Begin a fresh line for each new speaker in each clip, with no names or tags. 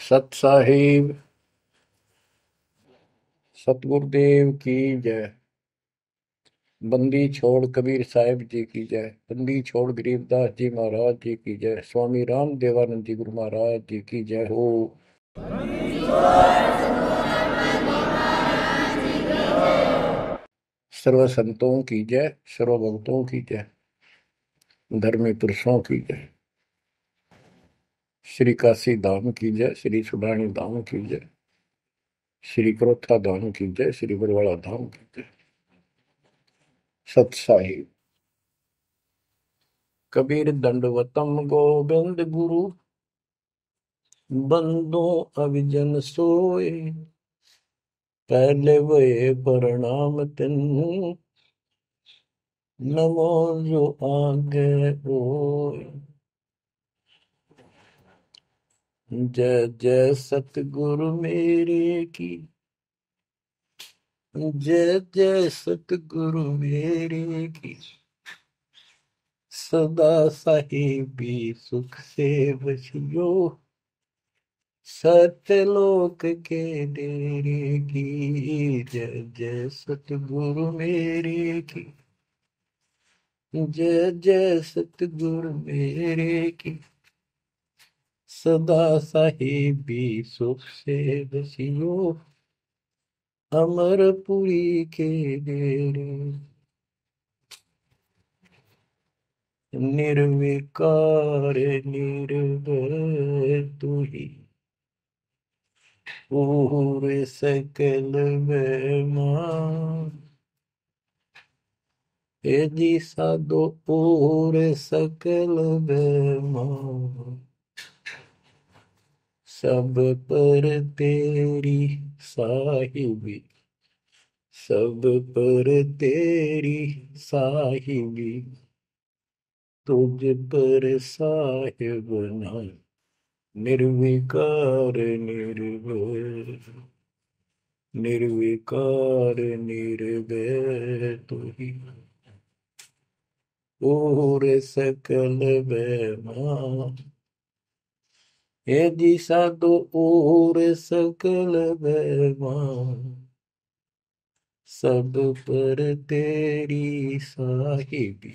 सत साहिब सतगुरुदेव की जय। बंदी छोड़ कबीर साहिब जी की जय। बंदी छोड़ गरीबदास जी महाराज जी की जय। स्वामी राम देवानंद जी गुरु महाराज जी की जय हो। सर्व संतों की जय, सर्व भक्तों की जय, धर्मी पुरुषों की जय। श्री काशी धाम की जय, श्री सुडानी धाम की जय, श्री क्रोथा धाम की जय, श्री बरवाड़ा धाम की जय। सत साहिब कबीर दंडवतम गोविंद गुरु, बंदो अविजन सोए। पहले वे प्रणाम तिन, नमो जो आगे ओए। जय जय सतगुरु मेरे की, जय जय सतगुरु मेरे की। सदा साहिबी सुख से बसियो, सत्यलोक के डेरे की। जय जय सतगुरु मेरे की, जय जय सतगुरु मेरे की। सदा साहिबी सुख से बसियो, अमरपुरी के डेरे। निर्विकार निर्भय तू ही, पूरे सकल बेमान। हे जी साधो पूरे सकल बेमान। सब पर तेरी साहिबी, सब पर तेरी साहिबी। तुझ पर साहिब नहीं, निर्विकार निर्भय। निर्विकार निर्भय तू ही, पूरे सकल बेमान। हे जी साधो पूरे सकल बेमान। सब पर तेरी साहिबी,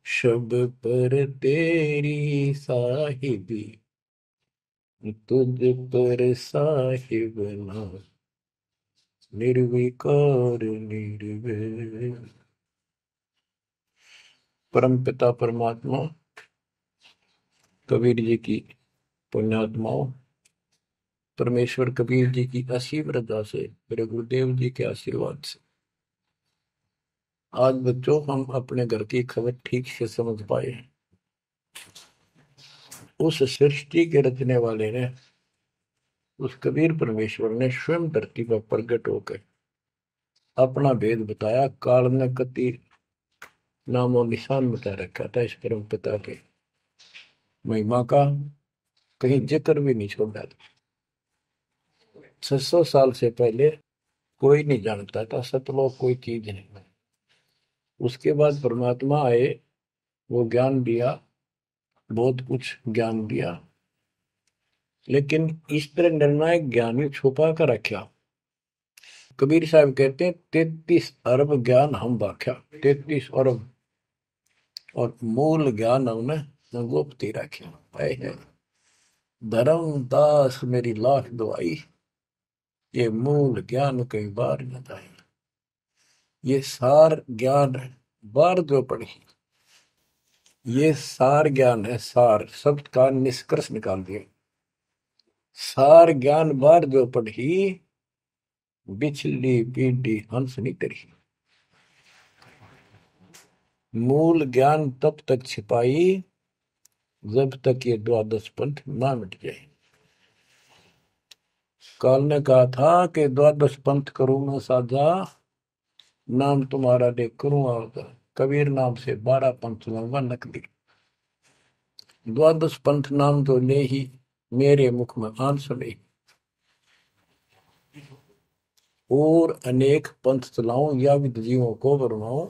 सब पर तेरी साहिबी। तुझ पर साहिब ना, निर्विकार निर्भय। परम पिता परमात्मा कबीर जी की पुण्यात्माओं, परमेश्वर कबीर जी की असीम रजा से, मेरे गुरुदेव जी के आशीर्वाद से आज बच्चों हम अपने घर की खबर ठीक से समझ पाए हैं। उस सृष्टि के रचने वाले ने, उस कबीर परमेश्वर ने स्वयं धरती पर प्रकट होकर अपना भेद बताया। काल ने कति नामो निशान बता रखा था इस परम पिता के महिमा का, कहीं जिक्र भी नहीं छोड़ा था। 600 साल से पहले कोई नहीं जानता था सतलोक कोई चीज नहीं। उसके बाद परमात्मा आए, वो ज्ञान दिया, बहुत कुछ ज्ञान दिया, लेकिन इस तरह निर्णायक ज्ञान ही छुपा कर रखा। कबीर साहब कहते हैं 33 अरब ज्ञान हम बाख्या, 33 अरब, और मूल ज्ञान हमने गुप्त ही रखा है। धर्मदास मेरी लाख दुआई, ये मूल ज्ञान कई बार न जाए। ये सार ज्ञान बार जो पढ़ी, ये सार ज्ञान है। सार शब्द का निष्कर्ष निकाल दिया। सार ज्ञान बार जो पढ़ी, बिछली पीढ़ी हंस नहीं तरी। मूल ज्ञान तब तक छिपाई जब तक ये द्वादश पंथ ना मिट जाए। काल ने कहा था कि द्वादश पंथ करूं मैं साझा, नाम तुम्हारा देख करूं आवता। कबीर नाम से 12 पंथ लूंगा नकली। द्वादश पंथ नाम तो ले ही, मेरे मुख में आन सुने। और अनेक पंथ चलाऊं या विद जीवों को बरमाऊं।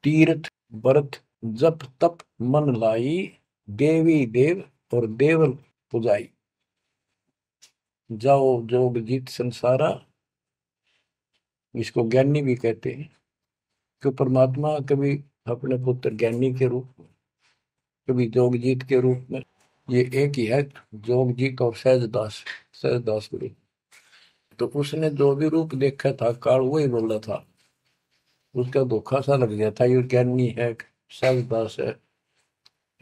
तीर्थ व्रत जप तप मन लाई, देवी देव और देवल पुजाई, जाओ जोग जीत संसारा, इसको ज्ञानी भी कहते हैं। कि परमात्मा कभी अपने पुत्र ज्ञानी के रूप में, कभी जोगजीत के रूप में, ये एक ही है, जोगजीत और सहजदास, सहजदास गुरु। तो उसने जो भी रूप देखा था काल वही बोला था, उसका धोखा सा लग गया था, ये ज्ञानी है, सहजदास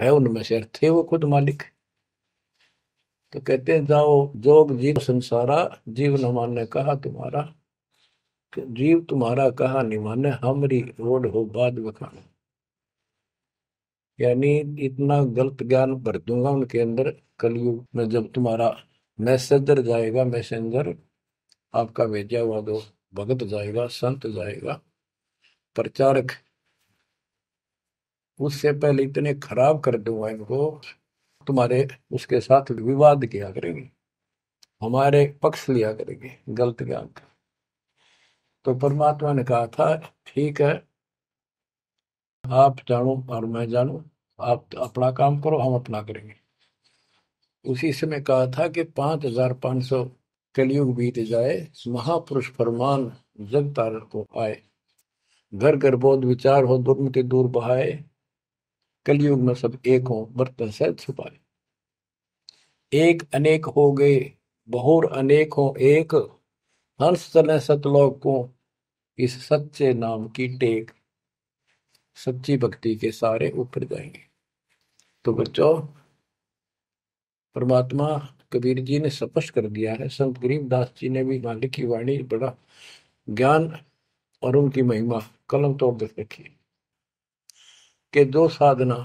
है उनमें से थे वो खुद मालिक। तो कहते हैं जाओ जोग जीव संसारा, जीव न माने कहा तुम्हारा, कि जीव तुम्हारा कहा नहीं माने, हमारी रोड हो बाद बखाना। यानी इतना गलत ज्ञान भर दूंगा उनके अंदर कलयुग में, जब तुम्हारा मैसेंजर जाएगा, मैसेंजर आपका भेजा हुआ दो भगत जाएगा, संत जाएगा, प्रचारक, उससे पहले इतने खराब कर दूंगा इनको, तुम्हारे उसके साथ विवाद किया करेंगे, हमारे पक्ष लिया करेंगे गलत ज्ञान का। तो परमात्मा ने कहा था ठीक है, आप जानो और मैं जानू, आप अपना काम करो, हम अपना करेंगे। उसी समय कहा था कि 5500 कलयुग बीत जाए, महापुरुष फरमान जग तारण को आए, घर घर बोध विचार हो, दुर्मति दूर बहाए, कलयुग में सब एक हो, बर्तन सहज छुपाए। एक अनेक हो गए, बहुर अनेक हो एक, हंस चले सतलोक को, इस सच्चे नाम की टेक, सच्ची भक्ति के सारे ऊपर जाएंगे। तो बच्चों, परमात्मा कबीर जी ने स्पष्ट कर दिया है, संत गरीबदास जी ने भी मालिक की वाणी बड़ा ज्ञान और उनकी महिमा कलम तोड़ दे रखी है, कि जो साधना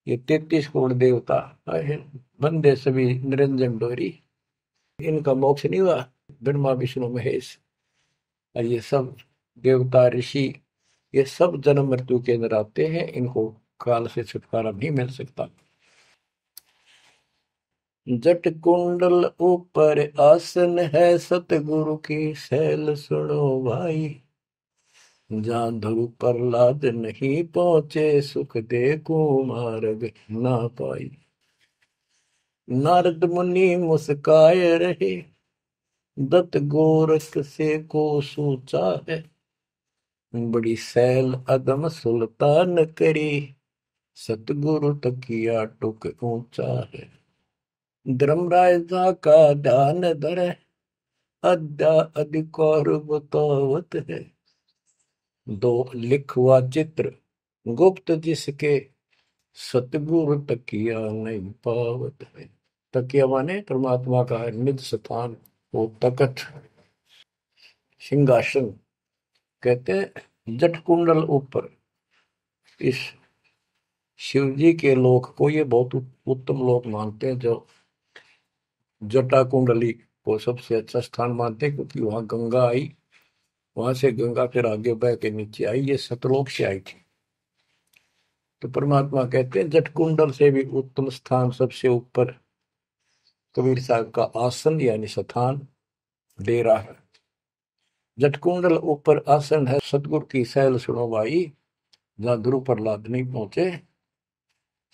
ये 33 करोड़ देवता बंदे सभी निरंजन डोरी, इनका मोक्ष नहीं हुआ, ब्रह्मा विष्णु महेश, और ये सब देवता ऋषि, ये सब जन्म मृत्यु के अंदर आते हैं, इनको काल से छुटकारा नहीं मिल सकता। जट कुंडल ऊपर आसन है, सतगुरु की सैल सुनो भाई, जहाँ ध्रुव प्रहलाद नहीं पहुंचे, सुख दे को मार्ग ना पाई। नारद मुनि मुस्काए रहे, दत्त गोरख से को सोचा है, बड़ी सैल अदम सुल्तान करी, सतगुरु तकिया टुक ऊंचा है। धर्मराजा का ध्यान धरे, अद्या अधिकार बतावत है, दो लिखवा चित्र गुप्त जिसके, सतगुरु तकिया नहीं पावत है। तकिया माने परमात्मा का निज स्थान, वो तकत सिंहासन। कहते हैं जट कुंडल ऊपर, इस शिव जी के लोक को ये बहुत उत्तम लोक मानते हैं, जो जटा कुंडली को सबसे अच्छा स्थान मानते हैं, क्योंकि वहां गंगा आई, वहां से गंगा फिर आगे बह के नीचे आई, ये सतलोक से आई थी। तो परमात्मा कहते हैं जट कुंडल से भी उत्तम स्थान, सबसे ऊपर कबीर साहब का आसन यानी स्थान, डेरा है। जटकुंडल ऊपर आसन है, सतगुरु की सैल सुनो भाई, जहां ध्रुव प्रहलाद नहीं पहुंचे,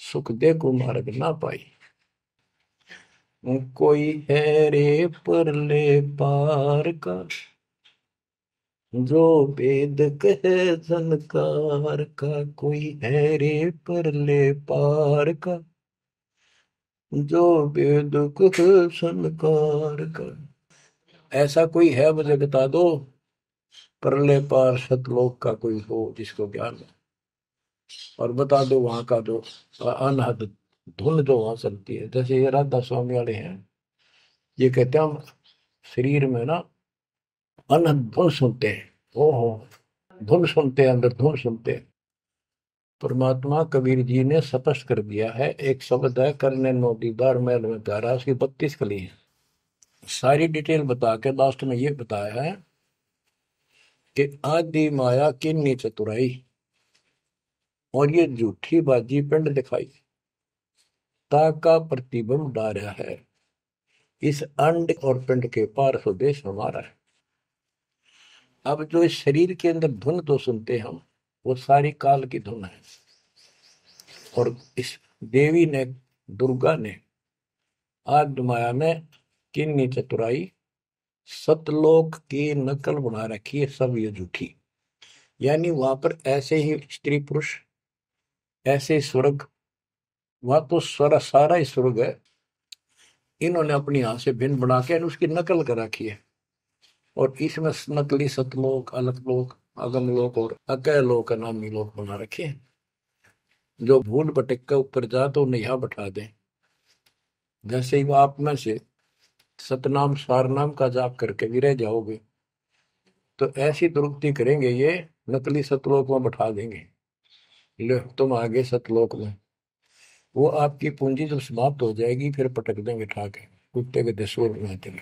सुख दे को मार्ग ना पाई। कोई है रे परले पार का, जो वेद कहे झनकार का, कोई है रे परले पार का, जो वेद कहे झनकार का। ऐसा कोई है मुझे बता दो, परले पार सतलोक का कोई हो जिसको ज्ञान है, और बता दो वहां का जो अनहद धुन जो वहां चलती है। जैसे ये राधा स्वामी वाले हैं, ये कहते हैं हम शरीर में ना अनहद धुन सुनते हैं, ओहो धुन सुनते हैं, अंदर धुन सुनते हैं। परमात्मा कबीर जी ने स्पष्ट कर दिया है, एक शब्द है, करने नो दीदार महल में प्यारा, उसकी 32 कली है। सारी डिटेल बता के लास्ट में ये बताया है कि आदि माया किन्नी चतुराई, और ये झूठी बाजी पिंड दिखाई, ताका प्रतिबिंब डारा है, इस अंड और पिंड के पार स्वदेश हमारा है। अब जो इस शरीर के अंदर धुन तो सुनते हम, वो सारी काल की धुन है, और इस देवी ने, दुर्गा ने, आद्य माया ने किन्नी चतुराई, सतलोक की नकल बना रखी है, सब ये झूठी। यानी वहां पर ऐसे ही स्त्री पुरुष, ऐसे ही स्वर्ग, वहां तो सारा ही स्वर्ग है, इन्होंने अपनी यहां से भिन्न बना के उसकी नकल कर रखी है। और इसमें नकली सतलोक, अलकलोक, अगमलोक और अकयलोक नामी लोक बना रखे हैं। जो भूल भटक के ऊपर जा तो उन्हें यहाँ बैठा दें। जैसे ही वो आप में से सतनाम सारनाम का जाप करके भी रह जाओगे, तो ऐसी दुरुक्ति करेंगे ये, नकली सतलोक में बैठा देंगे। लो तुम आगे सतलोक में, वो आपकी पूंजी जब समाप्त हो जाएगी फिर पटक देंगे ठाके, कुत्ते के दसूर में चले।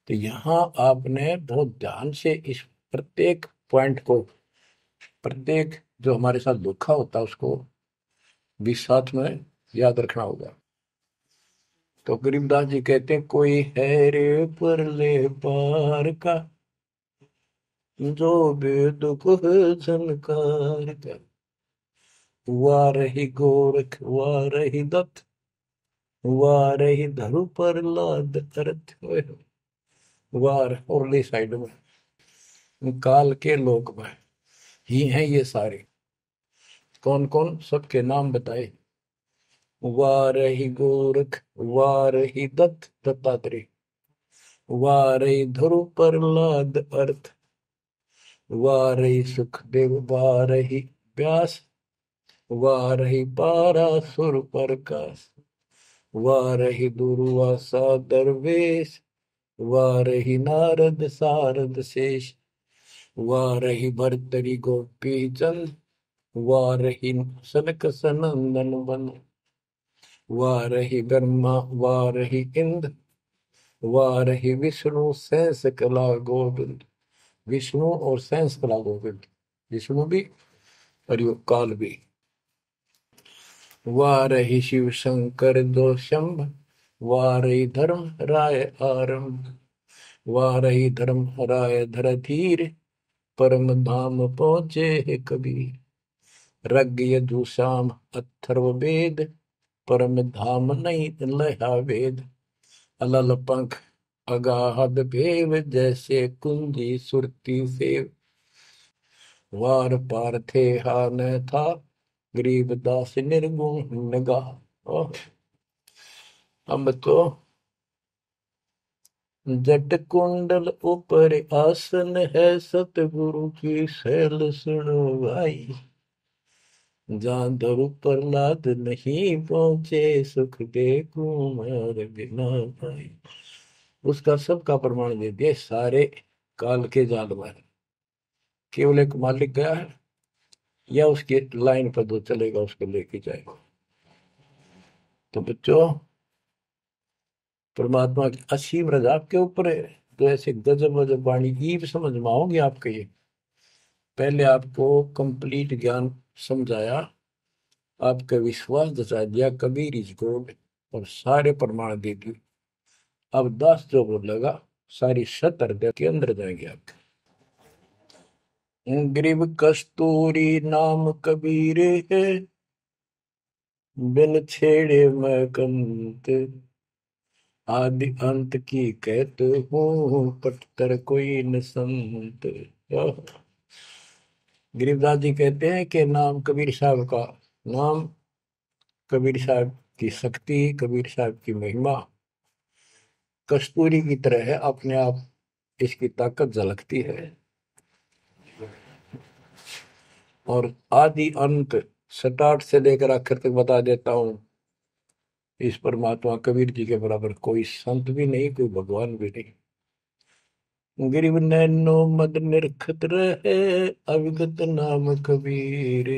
तो यहाँ आपने बहुत ध्यान से इस प्रत्येक पॉइंट को, प्रत्येक जो हमारे साथ धोखा होता है उसको भी साथ में याद रखना होगा। तो गरीबदास जी कहते हैं, कोई है रे परले पार का, जो वेद को झनकार का, वाह रही गोरख वाह रही दत्त, वाह रही धरु पर लाद अर्थ, वार उरली साइड में काल के लोक में ही हैं ये सारे। कौन कौन, सबके नाम बताए। वाह रही गोरख वाह रही दत्त दत्तात्रेय, वाह रही धरु पर लाद अर्थ, वाह रही सुखदेव वाह रही व्यास, वाह रही पारासुर प्रकाश, वाह रही दुर्वासा दरवेश, वाह रही नारद सारद शेष, वाह रही भरतरी गोपी चंद, वाह रही सनक सनंदन बन, वाह रही ब्रह्मा वाह रही इंद्र, वाह रही विष्णु सहस कला गोविंद। विष्णु और सहस कला गोविंद, विष्णु भी और यो काल भी। वाह रही शिव शंकर दो शंभ, वाह रही धर्म राय आरंभ, वाह रही धर्म राय धर धीर, परम धाम पहुंचे है कबीर। रग यजु श्याम अथर्व वेद, परम धाम नहीं लहा वेद। अलल पंख अगाहद भेव, जैसे कुंजी सुरती सेव। वार पार थे हा न था, गरीब दास निर्गुण नगा। हम तो जट कुंडल ऊपर आसन है, सतगुरु की शैल सुनो भाई। जहाँ धरु प्रहलाद नहीं पहुंचे, सुख दे कुमार बिना भाई। उसका सबका प्रमाण दे दिया सारे काल के जाल में। केवल एक मालिक गया है या उसकी लाइन पर जो चलेगा उसको लेके जाएगा। तो बच्चों, परमात्मा की असीम रजा आपके ऊपर है। तो ऐसे गजब गजब वाणी की समझ में आओगे आपके। ये पहले आपको कंप्लीट ज्ञान समझाया, आपका विश्वास जता दिया कबीर इज गॉड, और सारे प्रमाण दे दिए। अब 10 जो बोलेगा सारी सत हृदय के अंदर जाएंगे आपके। ग्रीव कस्तूरी नाम कबीर है, बिन छेड़े मैं कंत, आदि अंत की कहते हूँ, पटकर कोई न संत। गरीबदास जी कहते हैं कि नाम कबीर साहब का नाम, कबीर साहब की शक्ति, कबीर साहब की महिमा कस्तूरी की तरह है, अपने आप इसकी ताकत झलकती है। और आदि अंत स्टार्ट से लेकर आखिर तक बता देता हूं। इस परमात्मा कबीर जी के बराबर कोई संत भी नहीं, कोई भगवान भी नहीं। गिरिव नैनो मद निरखत रहे, अविगत नाम कबीर,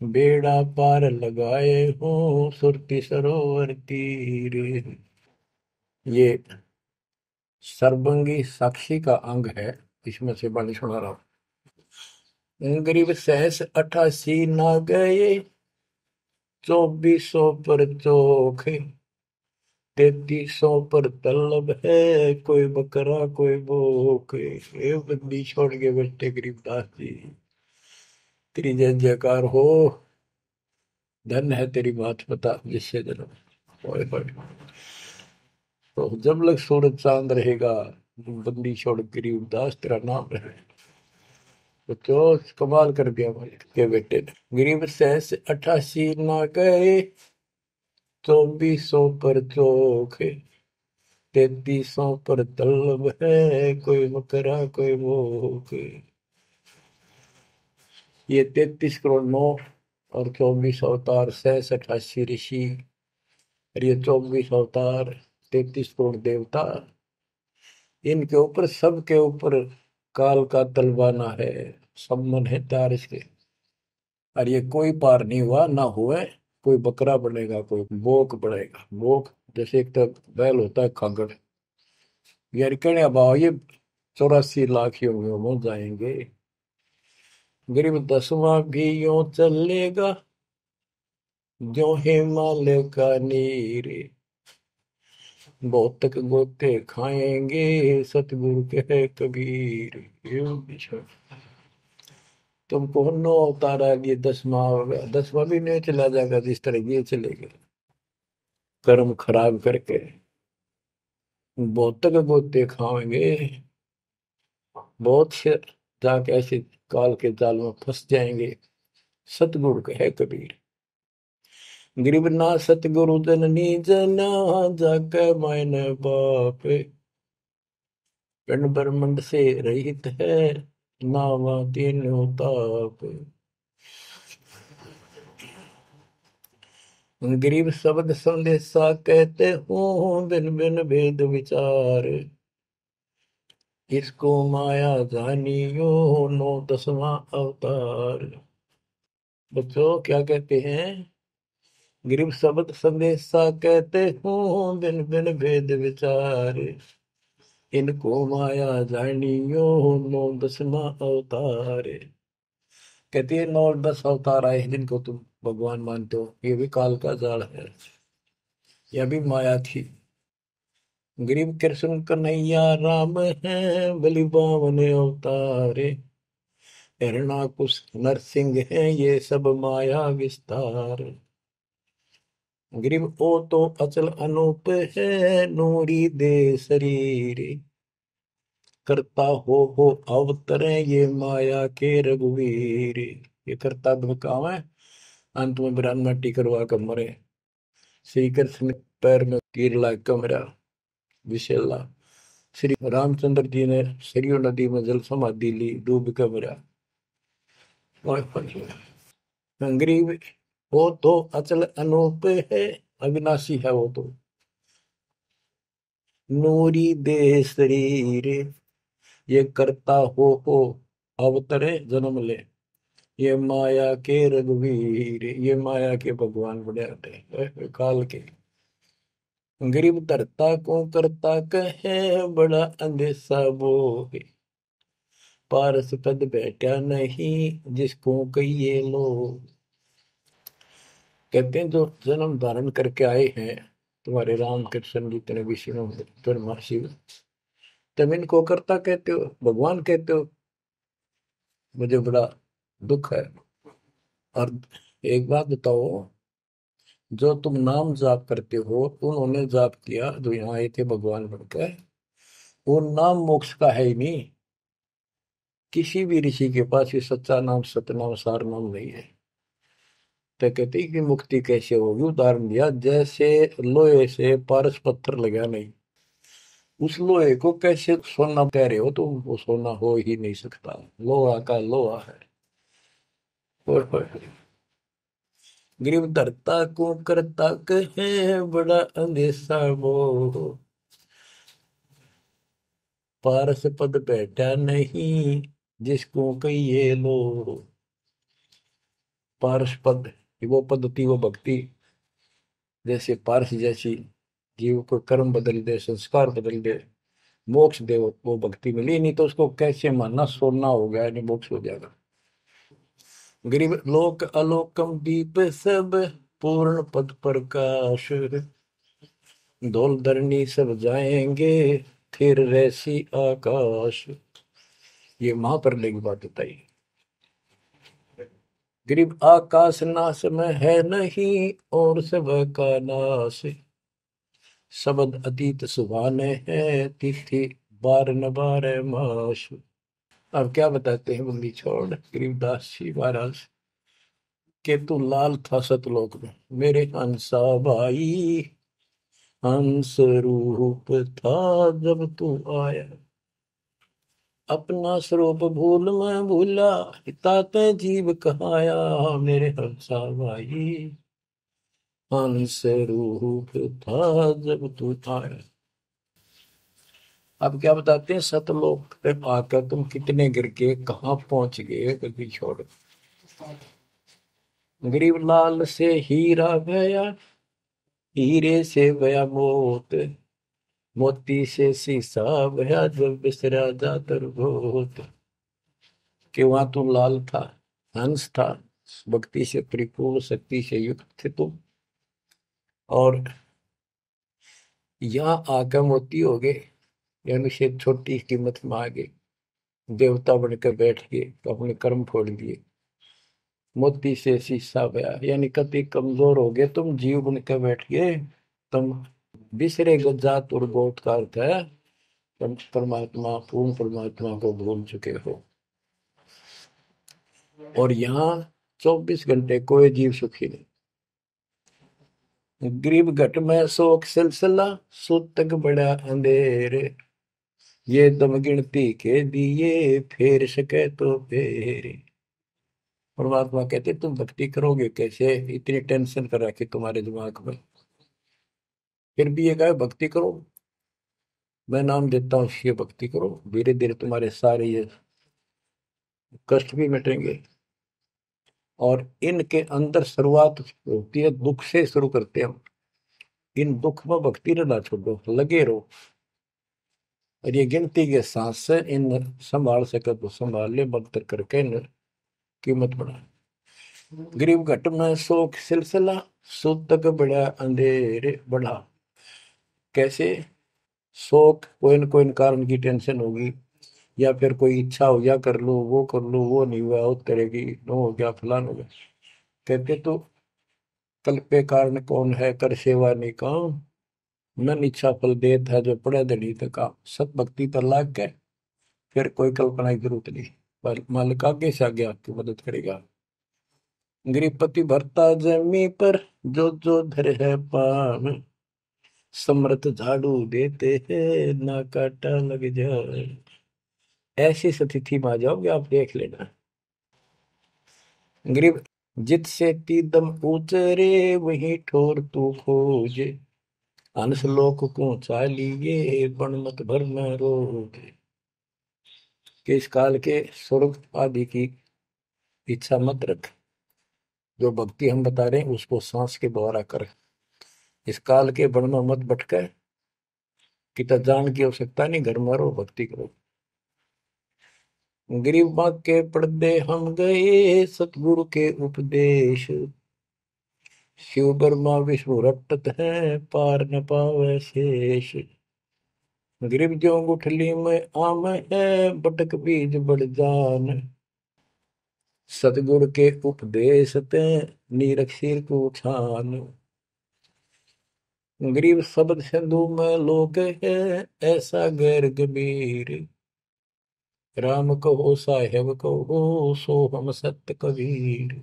बेड़ा पार लगाए हो सुरति सरोवर तीर। ये सर्वंगी साक्षी का अंग है, इसमें से बाणी सुना रहा हूं। गरीब सहस 88 ना गए, 2400 पर चोख, 3300 पर तलब है, कोई बकरा कोई भूख। ये बंदी छोड़ के बैठे गरीबदास जी, तेरी जय जयकार हो। धन है तेरी बात पता जिससे जन्म। ओए होए। तो जब लग सूरज चांद रहेगा, बंदी छोड़ गरीब दास तेरा नाम रहे। तो जो कमाल कर दिया भाई के बेटे ने। गरीब सहस 88 ना गए, 2400 पर चोखे, 3300 पर तलब है, कोई मकरा कोई भूख। ये 33 करोड़ 9 और 24 अवतार, सहस 88 ऋषि, और ये 24 अवतार, 33 करोड़ देवता, इनके ऊपर सबके ऊपर काल का तलवाना है, सम्मन है तार इसके। और ये कोई पार नहीं हुआ ना हुए। कोई बकरा बनेगा, कोई बोक बनेगा। बोक जैसे एक तो बैल होता है खागड़, यार कहने भाव ये 84 लाख योगियों में जाएंगे। गरीब 10वां भी यूं चलेगा, जो हिमालय का नीर, बहुतक गोते खाएंगे, सतगुरु के कबीर। यूं पीछे तुमको नो अवतारा ये 10वां होगा, 10वां भी नहीं चला जाएगा जिस तरह ये चलेगा, कर्म खराब करके बहुतक गोते खाएंगे। बहुत से जाके ऐसे काल के जाल में फंस जाएंगे। सतगुरु कहे कबीर, गरीब ना सतगुरु जननी जना, जाके मायने बाप, पिंड ब्रह्मंड से रहित है, नावा तीनों ताप। गरीब शब्द संदेशा कहते हूँ, बिन बिन भेद विचार, इसको माया जानियो, 9 10वां अवतार। बच्चों क्या कहते हैं? गरीब शब्द संदेशा कहते हूँ, बिन बिन भेद विचार, इनको माया जानियो, 9 10वां अवतार। कहती है 9 10 अवतार आए जिनको तुम भगवान मानते हो, ये भी काल का जाल है, यह भी माया थी। गरीब कृष्ण कन्हैया राम है, बलि बावन अवतारे, हिरणाकुश नरसिंह है, ये सब माया विस्तार। गरीब ओ तो अचल अनूप है, नूरी दे शरीर, करता हो अवतरे, ये माया के रघुवीर। ये करता काम है, अंत में बिरान मट्टी करवा कर मरे। श्री कृष्ण पैर में तीर लाग कर मरा, विशेला। श्री रामचंद्र जी ने सरयू नदी में जल समाधि ली, डूब कर मरा। गरीब वो तो अचल अनूप है, अविनाशी है वो तो, नूरी दे शरीर, ये करता हो अवतरे जन्म ले, ये माया के रघुवीर। ये माया के भगवान बड़े आते हैं काल के। गरीब धरता को करता कहे, बड़ा अंदेशा बोहे, पारस पद बैठा नहीं, जिसको कहिए लोग। कहते हैं जो जन्म धारण करके आए हैं तुम्हारे राम कृष्ण जितने विष्णु ब्रह्मा शिव, तुम इनको करता कहते हो, भगवान कहते हो, मुझे बड़ा दुख है। और एक बात बताओ, जो तुम नाम जाप करते हो, उन्होंने जाप किया जो यहाँ आए थे भगवान बनकर, वो नाम मोक्ष का है ही नहीं। किसी भी ऋषि के पास ये सच्चा नाम सतनाम सार नाम नहीं है। तो कहते हैं कि मुक्ति कैसे होगी, उदाहरण दिया जैसे लोहे से पारस पत्थर लगा नहीं, उस लोहे को कैसे सोना कह रहे हो, तो वो सोना हो ही नहीं सकता, लोहा का लोहा है। और गरीब धरता को करता कहे, बड़ा अंदेशा वो, पारस पद बैठा नहीं, जिसको कहिए लो। पारस पद, वो पद्धति वो भक्ति, जैसे पारस जैसी जीव को कर्म बदल दे, संस्कार बदल दे, मोक्ष दे, वो भक्ति मिली। नहीं तो उसको कैसे मानना सोना हो गया, नहीं मोक्ष हो जाएगा। गरीब लोक अलोकम दीप सब, पूर्ण पद प्रकाश, धौल धरनी सब जाएंगे, फिर रहसी आकाश। ये महाप्रलय की बात बताई। गरीब आकाश नाश में है नहीं, और सब का नाश। शब्द अतीत सुभाने है, तिथि बार न बार मास। अब क्या बताते हैं बंदी छोड़ गरीबदास जी महाराज के, तू लाल था सतलोक में मेरे हंसा भाई। हंस रूप था जब तू आया, अपना स्वरूप भूल मैं भूला, ताते जीव कहाया मेरे हंसा भाई। हंस रूप था जब तू आया। अब क्या बताते हैं, सतलोक पे आकर तुम कितने गिर के कहाँ पहुंच गए कभी छोड़। गरीब लाल से हीरा गया, हीरे से गया मोत, मोती से शीशा गया, जब बिसरा जातर भोत। कि वहां तुम लाल था, हंस था, भक्ति से परिपूर्ण, शक्ति से युक्त थे तुम, और यहाँ आकर मोती हो गए, यानी से छोटी कीमत में आ गए, देवता बनकर बैठ गए तो अपने कर्म फोड़ दिए। मोती से शीशा गया, यानी कति कमजोर हो गए तुम, जीव बनकर बैठ गए तुम। बिसरे जात और बहुत का अर्थ है परमात्मा, पूर्ण परमात्मा को भूल चुके हो। और यहाँ 24 घंटे कोई जीव सुखी नहीं। गरीब घट में शोक सिलसिला, सूतक बड़ा अंधेर, ये दम गिनती के दिए, फेर सके तो फेर। परमात्मा कहते तुम भक्ति करोगे कैसे, इतनी टेंशन कर रखी तुम्हारे दिमाग में, फिर भी ये कहे भक्ति करो, मैं नाम देता हूँ, ये भक्ति करो, धीरे धीरे तुम्हारे सारे ये कष्ट भी मिटेंगे। और इनके अंदर शुरुआत होती है दुख से, शुरू करते हैं हम। इन दुख में भक्ति रहना छोड़ो, लगे रहो, और ये गिनती के सांस से इन संभाल सके तो संभाल ले, मंत्र करके इन कीमत बढ़ा। गरीब घट में शोक सिलसिला, सूतक बड़ा अंधेरे बढ़ा। कैसे, शोक कोई न कोई कारण की टेंशन होगी, या फिर कोई इच्छा हो गया कर लो, वो कर लो, वो नहीं हुआ, उस तरह की नो हो गया, फलान हो गया। कहते तो कल पे कारण कौन है, कर सेवा नहीं काम, मन इच्छा फल देत है, जो पड़े धनी तक। सत भक्ति पर लाग गए, फिर कोई कल्पना की जरूरत नहीं, पर मालिक आगे से आगे आपकी मदद करेगा। गृहपति भरता जमी पर, जो जो धर है पान, समर्थ झाड़ू देते हैं, ना काटा लग जाए। ऐसी स्थिति में आ जाओगे आप, देख लेना। गरीब जित से तीदम ऊंचरे, वही ठोर तू खोज, हंस लोक को चालिए, बन मत भर में रोज। कि इस काल के स्वर्ग आदि की इच्छा मत रख, जो भक्ति हम बता रहे हैं उसको सांस के द्वारा कर। इस काल के बन में मत भटके, कि जान की आवश्यकता नहीं, घर में रहो, भक्ति करो। गरीब माँ के पर्दे हम गए, सतगुरु के उपदेश, शिव ब्रह्मा विष्णु रटत है, पार न पावे शेष। गरीब ज्यों गुठली में आम है, बटक बीज बढ़ जान, सतगुरु के उपदेश ते, नीरख सिर को छान। गरीब शब्द सिंधु में लोग है, ऐसा गैर गंभीर, राम कहो साहेब कहो, सो हम सत्य कबीर।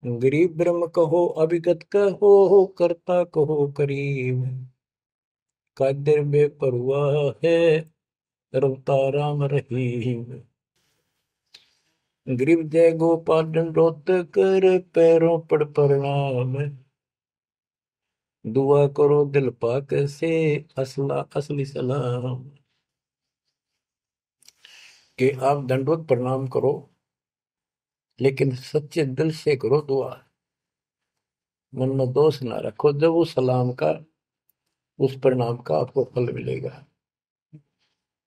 गरीब ब्रह्म कहो अभिगत कहो, करता कहो करीब, कादिर बेपरवाह है, रवता राम रहीम। गरीब जय गोपाल दंडोत कर, पैरों पड़ प्रणाम, दुआ करो दिल पाक से, असला असली सलाम। कि आप दंडवत प्रणाम करो, लेकिन सच्चे दिल से करो दुआ, मन में दोष ना रखो, जब उस सलाम का, उस प्रणाम का आपको फल मिलेगा।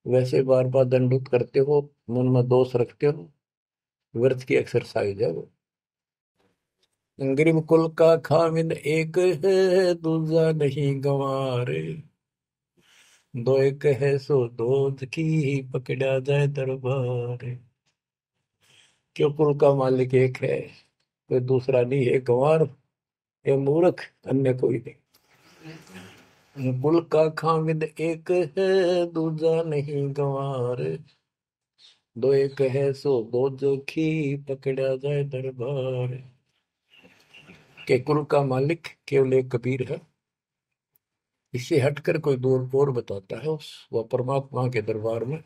वैसे बार बार दंडवत करते हो, मन में दोष रखते हो, व्यर्थ की एक्सरसाइज है वो। गरीब कुल का खामिद एक है, दूजा नहीं गंवारे, दो एक है सो दो की, पकड़ा जाए दरबार। क्यों कुल का मालिक एक है, कोई दूसरा नहीं है। गंवार ये मूर्ख, अन्य कोई नहीं। कुल का खामिद एक है, दूजा नहीं गंवार। दो एक है सो दो जोखी, पकड़ा जाए दरबार। के कुल का मालिक केवल एक कबीर है। इससे हटकर कोई दूर और बताता है उस वह परमात्मा के दरबार में,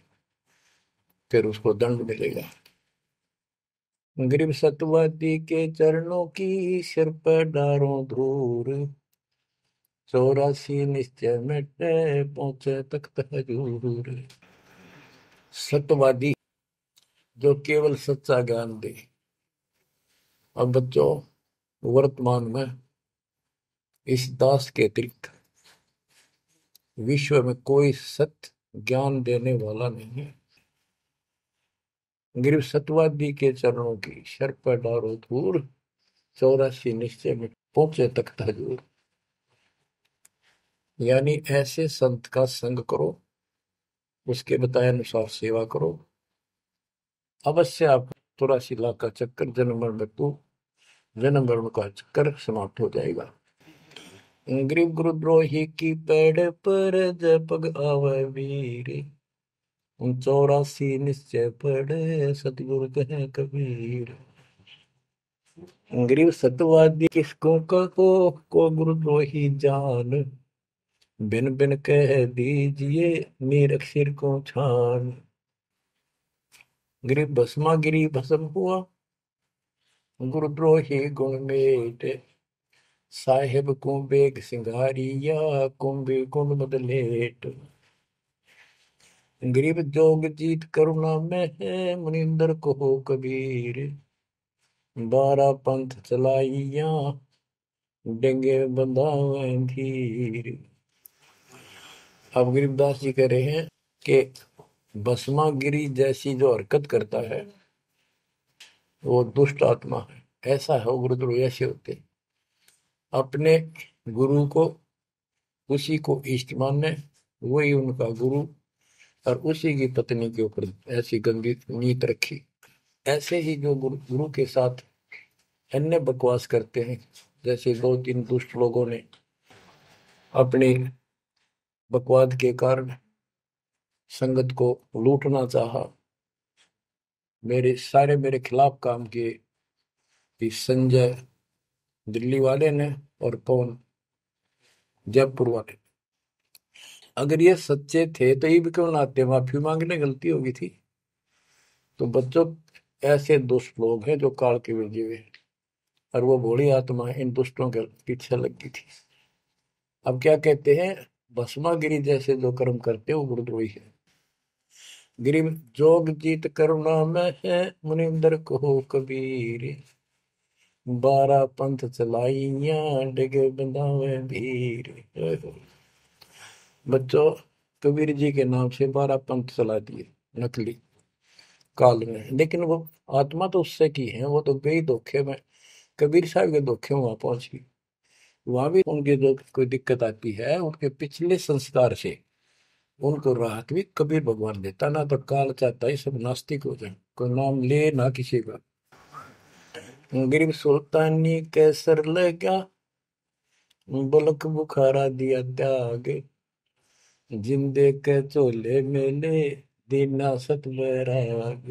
फिर उसको दंड मिलेगा। गरीब सतवादी के चरणों की सिर पर डारों धूर, 84 निश्चय मिटे पहुंचे तख्त हजूर। सत्यवादी जो केवल सच्चा ज्ञान दे। अब बच्चों, वर्तमान में इस दास के अतिरिक्त विश्व में कोई सत्य ज्ञान देने वाला नहीं है। गिरव सतवादी के चरणों की शर पर डारो धूर, 84 निश्चय में पहुंचे तख्त हजूर। यानी ऐसे संत का संग करो, उसके बताए अनुसार सेवा करो, अवश्य आप 84 लाख का चक्कर जन्म मरण में जन्म मरण का चक्कर समाप्त हो जाएगा। ग्रीव गुरुद्रोही की पेड़ पर जय पग आवे वीर, 84 निश्चय पढ़े सतगुरु कहे कबीर। ग्रीव सतवादी किसको कहो, को गुरुद्रोही जान, बिन बिन कह दीजिए मीर सिर को छान। ग्रीव भस्मा गिरी भस्म हुआ, गुरुद्रोही गुण मेटे, साहेब को बेग सिंगारिया, कुंभी कुंड बदलेट। गरीब जोग जीत करुणा में है, मुनिंदर को हो कबीर, 12 पंथ चलाइया, डेंगे बंधावे धीर। अब गरीबदास जी कह रहे हैं कि भस्मा गिरी जैसी जो हरकत करता है वो दुष्ट आत्मा है। ऐसा है, गुरुद्रोह ऐसे होते, अपने गुरु को उसी को इष्ट माने, वही उनका गुरु, और उसी की पत्नी के ऊपर ऐसी गंदी नीत रखी। ऐसे ही जो गुरु के साथ अन्य बकवास करते हैं, जैसे 2-3 दुष्ट लोगों ने अपनी बकवाद के कारण संगत को लूटना चाहा, मेरे खिलाफ काम किए, इस संजय दिल्ली वाले ने और कौन जयपुर वाले। अगर ये सच्चे थे तो ये भी क्यों ना आते, माफी मांगने गलती होगी थी। तो बच्चों, ऐसे दुष्ट लोग हैं जो काल के भेजे हुए, और वो भोली आत्मा इन दुष्टों के पीछे लगी थी। अब क्या कहते हैं, भस्मा गिरी जैसे जो कर्म करते वो गुरुद्रोही है। गिरी जोग जीत करुणा में है, मुनिंदर को कबीर, 12 पंथ चलाइया, डिगे बंधावे भीर। बच्चों, कबीर जी के नाम से 12 पंथ चला दिए नकली काल में, लेकिन वो आत्मा तो उससे की है, वो तो गई धोखे में, कबीर साहब के धोखे में वहां पहुंची। वहां भी उनकी जो कोई दिक्कत आती है, उनके पिछले संस्कार से उनको राहत भी कबीर भगवान देता। ना तो काल चाहता है सब नास्तिक हो जाए, कोई नाम ले ना किसी का। गरीब सुल्तानी कैसर लगा, बलक बुखारा दिया त्याग, जिंदे के चोले मेले, दीना सत बैराग।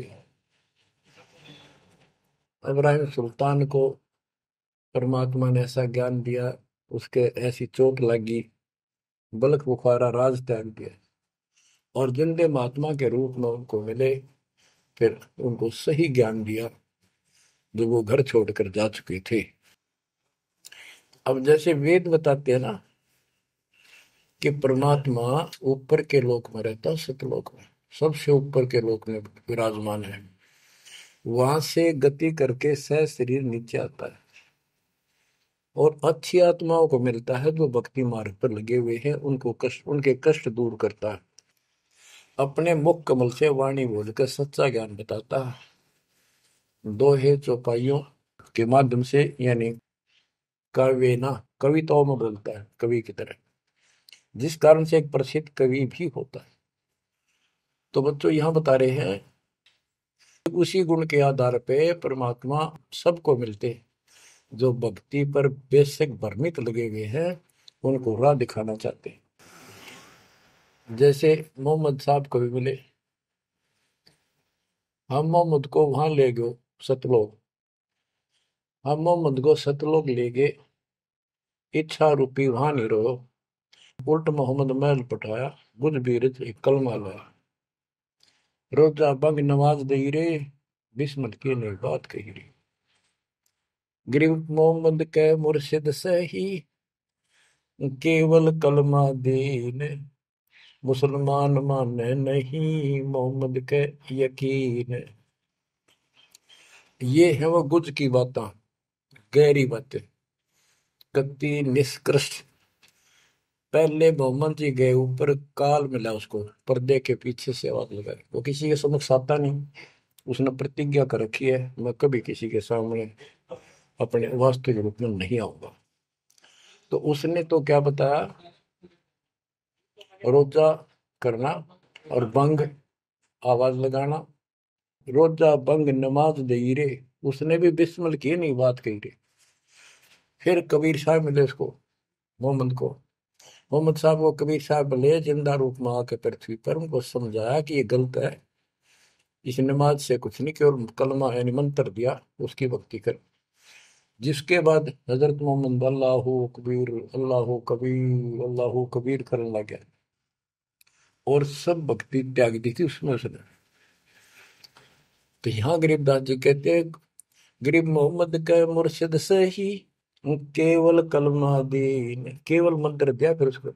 इब्राहिम सुल्तान को परमात्मा ने ऐसा ज्ञान दिया, उसके ऐसी चोट लगी, बलक बुखारा राज त्याग दिया, और जिंदे महात्मा के रूप में उनको मिले, फिर उनको सही ज्ञान दिया जो वो घर छोड़कर जा चुके थे। अब जैसे वेद बताते हैं ना कि परमात्मा ऊपर के लोक में रहता है, सतलोक में, सबसे ऊपर के लोक में विराजमान है। वहां से गति करके सह शरीर नीचे आता है, और अच्छी आत्माओं को मिलता है जो भक्ति मार्ग पर लगे हुए हैं, उनके कष्ट दूर करता है, अपने मुख कमल से वाणी बोलकर सच्चा ज्ञान बताता है। दोहे चौपाइयों के माध्यम से, यानी काव्य ना, कविताओं में बोलता है कवि की तरह, जिस कारण से एक प्रसिद्ध कवि भी होता है। तो बच्चों, यहां बता रहे हैं उसी गुण के आधार पे परमात्मा सबको मिलते हैं। जो भक्ति पर बेशक भ्रमित लगे हुए हैं उनको राह दिखाना चाहते हैं। जैसे मोहम्मद साहब को भी मिले, हम मोहम्मद को वहां ले गए सतलोक, हम मोहम्मद को सतलोक ले गए, इच्छा रूपी वहां नहीं रहो, उल्ट मोहम्मद महल पठाया, बुझ बीरज एक कलमा लाया, रोजा बंग नमाज दे रे, बिस्मत की नहीं बात कही रे। गरीब मोहम्मद के मुर्शिद से ही केवल कलमा दीन, मुसलमान माने नहीं मोहम्मद के यकीन। ये है वो गुज की बातें, गहरी बातें, कति निष्कृष्ट। पहले मोहम्मद जी गए ऊपर, काल मिला उसको, पर्दे के पीछे से आवाज लगाई, वो किसी के समक्ष आता नहीं, उसने प्रतिज्ञा कर रखी है मैं कभी किसी के सामने अपने वास्तविक रूप में नहीं आऊंगा। तो उसने तो क्या बताया, रोजा करना और बंग आवाज लगाना, रोजा बंग नमाज दे रे, उसने भी बिस्मिल की नहीं बात कही रे। फिर कबीर साहब मिले उसको, मोहम्मद को, मोहम्मद साहब को कबीर साहब ले जिंदा रूप में आके पृथ्वी पर उनको समझाया कि ये गलत है, इस नमाज से कुछ नहीं, केवल कलमा यानी मंत्र दिया, उसकी भक्ति कर। जिसके बाद हजरत मोहम्मद अल्लाह कबीर अल्लाह कबीर करने लग गया और सब भक्ति त्याग दी थी उसमें उसने। तो यहाँ गरीबदास जी कहते हैं, गरीब मोहम्मद के मुर्शिद से ही केवल कलमा दीन, केवल मंत्र दिया, फिर उसको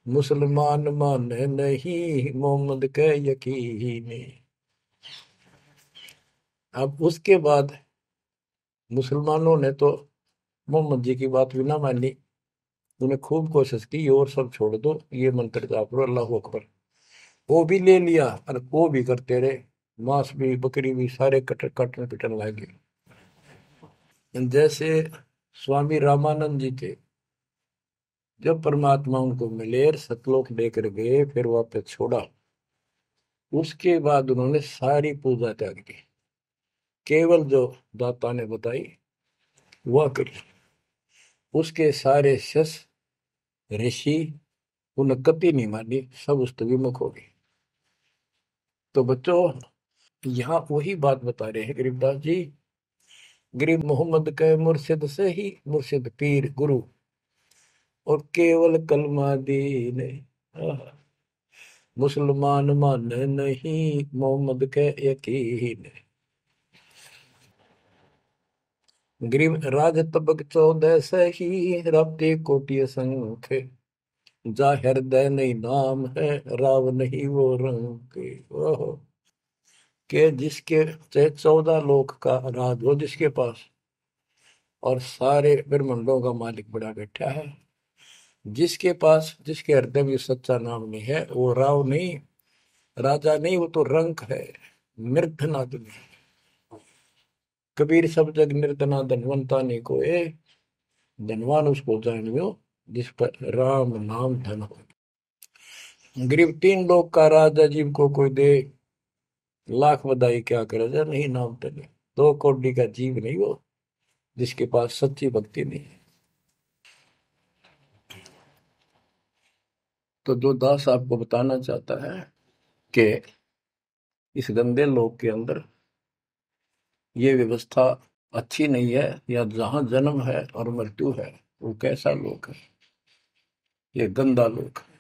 मुसलमान माने नहीं मोहम्मद के यकीन। अब उसके बाद मुसलमानों ने तो मोहम्मद जी की बात भी ना मानी, उन्हें खूब कोशिश की और सब छोड़ दो, ये मंत्र जाप करो अल्लाह अकबर, वो भी ले लिया और वो भी करते रहे, मांस भी बकरी भी सारे कटन पिटन लगे। जैसे स्वामी रामानंद जी थे, जब परमात्मा उनको मिले सतलोक लेकर गए फिर वापस छोड़ा, उसके बाद उन्होंने सारी पूजा त्याग दी, केवल जो दाता ने बताई वह करी। उसके सारे शिष्य ऋषि उन्हें कति नहीं मानी, सब उस विमुख हो गए। तो बच्चों यहाँ वही बात बता रहे हैं गरीबदास जी, गरीब मोहम्मद के मुर्शिद से ही, मुर्शिद पीर गुरु, और केवल कलमा दीन, मुसलमान माने नहीं मोहम्मद के यकीन। गरीब राज तबक 14 से ही, राप्ती कोटि संख, जा हृदय नहीं नाम है, राव नहीं वो रंग के। ओहो, के जिसके चाहे 14 लोक का राज हो जिसके पास, और सारे ब्रह्मांडों का मालिक बड़ा बैठा है, जिसके पास, जिसके हृदय में सच्चा नाम नहीं है, वो राव नहीं, राजा नहीं, वो तो रंक है, निर्धन आदमी। कबीर सब जग निर्धना धनवंता नहीं कोई, धनवान उसको जानियो जिस पर राम नाम धन हो। गरीब 3 लोग का राजा जीव को कोई दे, लाख बधाई क्या करे जा नहीं नाम धन, 2 कौड़ी का जीव नहीं वो जिसके पास सच्ची भक्ति नहीं है। तो जो दास आपको बताना चाहता है कि इस गंदे लोक के अंदर ये व्यवस्था अच्छी नहीं है, या जहां जन्म है और मृत्यु है वो कैसा लोक है, ये गंदा लोक है।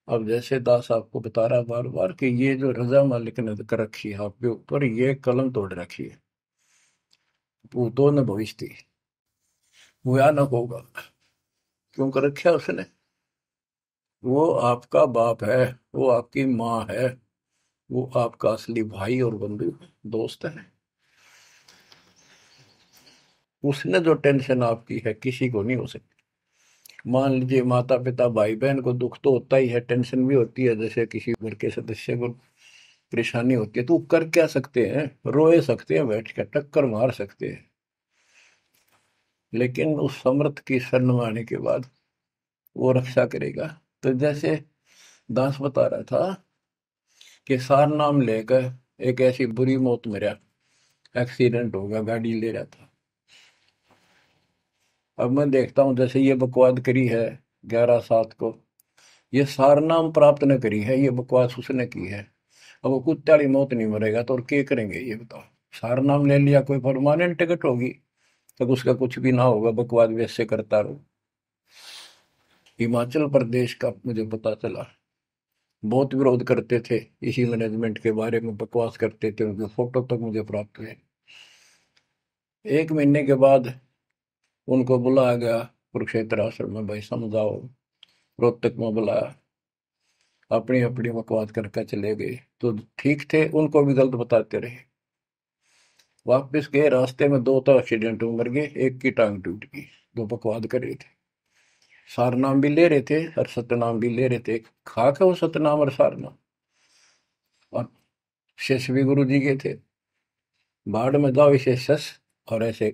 अब जैसे दास आपको बता रहा बार बार कि ये जो रजा मालिक ने कर रखी है आपके ऊपर, ये कलम तोड़ रखी है, भूतों ने भविष्य थी, हुआ न होगा, क्यों कर रखा उसने, वो आपका बाप है, वो आपकी माँ है, वो आपका असली भाई और बंधु दोस्त है। उसने जो टेंशन आपकी है किसी को नहीं हो सकती। मान लीजिए माता पिता भाई बहन को दुख तो होता ही है, टेंशन भी होती है, जैसे किसी घर के सदस्य को परेशानी होती है, तो कर क्या सकते हैं, रोए सकते हैं, बैठ कर टक्कर मार सकते हैं, लेकिन उस समर्थ की शरण आने के बाद वो रक्षा करेगा। तो जैसे दास बता रहा था कि सार नाम लेकर एक ऐसी बुरी मौत मरा, एक्सीडेंट होगा, गाड़ी ले रहा था। अब मैं देखता हूँ जैसे ये बकवाद करी है 11/7 को, ये सारनाम प्राप्त न करी है, ये बकवास उसने की है। अब वो कुत्ते वाली मौत नहीं मरेगा तो और क्या करेंगे ये बताओ। सारनाम ले लिया, कोई परमानेंट टिकट होगी, तब उसका कुछ भी ना होगा, बकवाद वैसे करता रहो। हिमाचल प्रदेश का मुझे पता चला, बहुत विरोध करते थे इसी मैनेजमेंट के बारे में, बकवास करते थे, उनके फोटो तक मुझे प्राप्त हुए। 1 महीने के बाद उनको बुलाया गया कुरुक्षेत्र आश्रम में, भाई समझाओ। रोहतक में बुलाया, अपनी अपनी बकवास करके चले गए। तो ठीक थे, उनको भी गलत बताते रहे। वापस गए, रास्ते में दो तो एक्सीडेंट में मर गए, एक की टांग टूट गई। दो बकवाद कर रहे थे, सारनाम भी ले रहे थे और सतनाम भी ले रहे थे। खाक है वो सतनाम और सारनाम। और शिष्य भी गुरु जी के थे। बाढ़ में जाओ इसे शस और ऐसे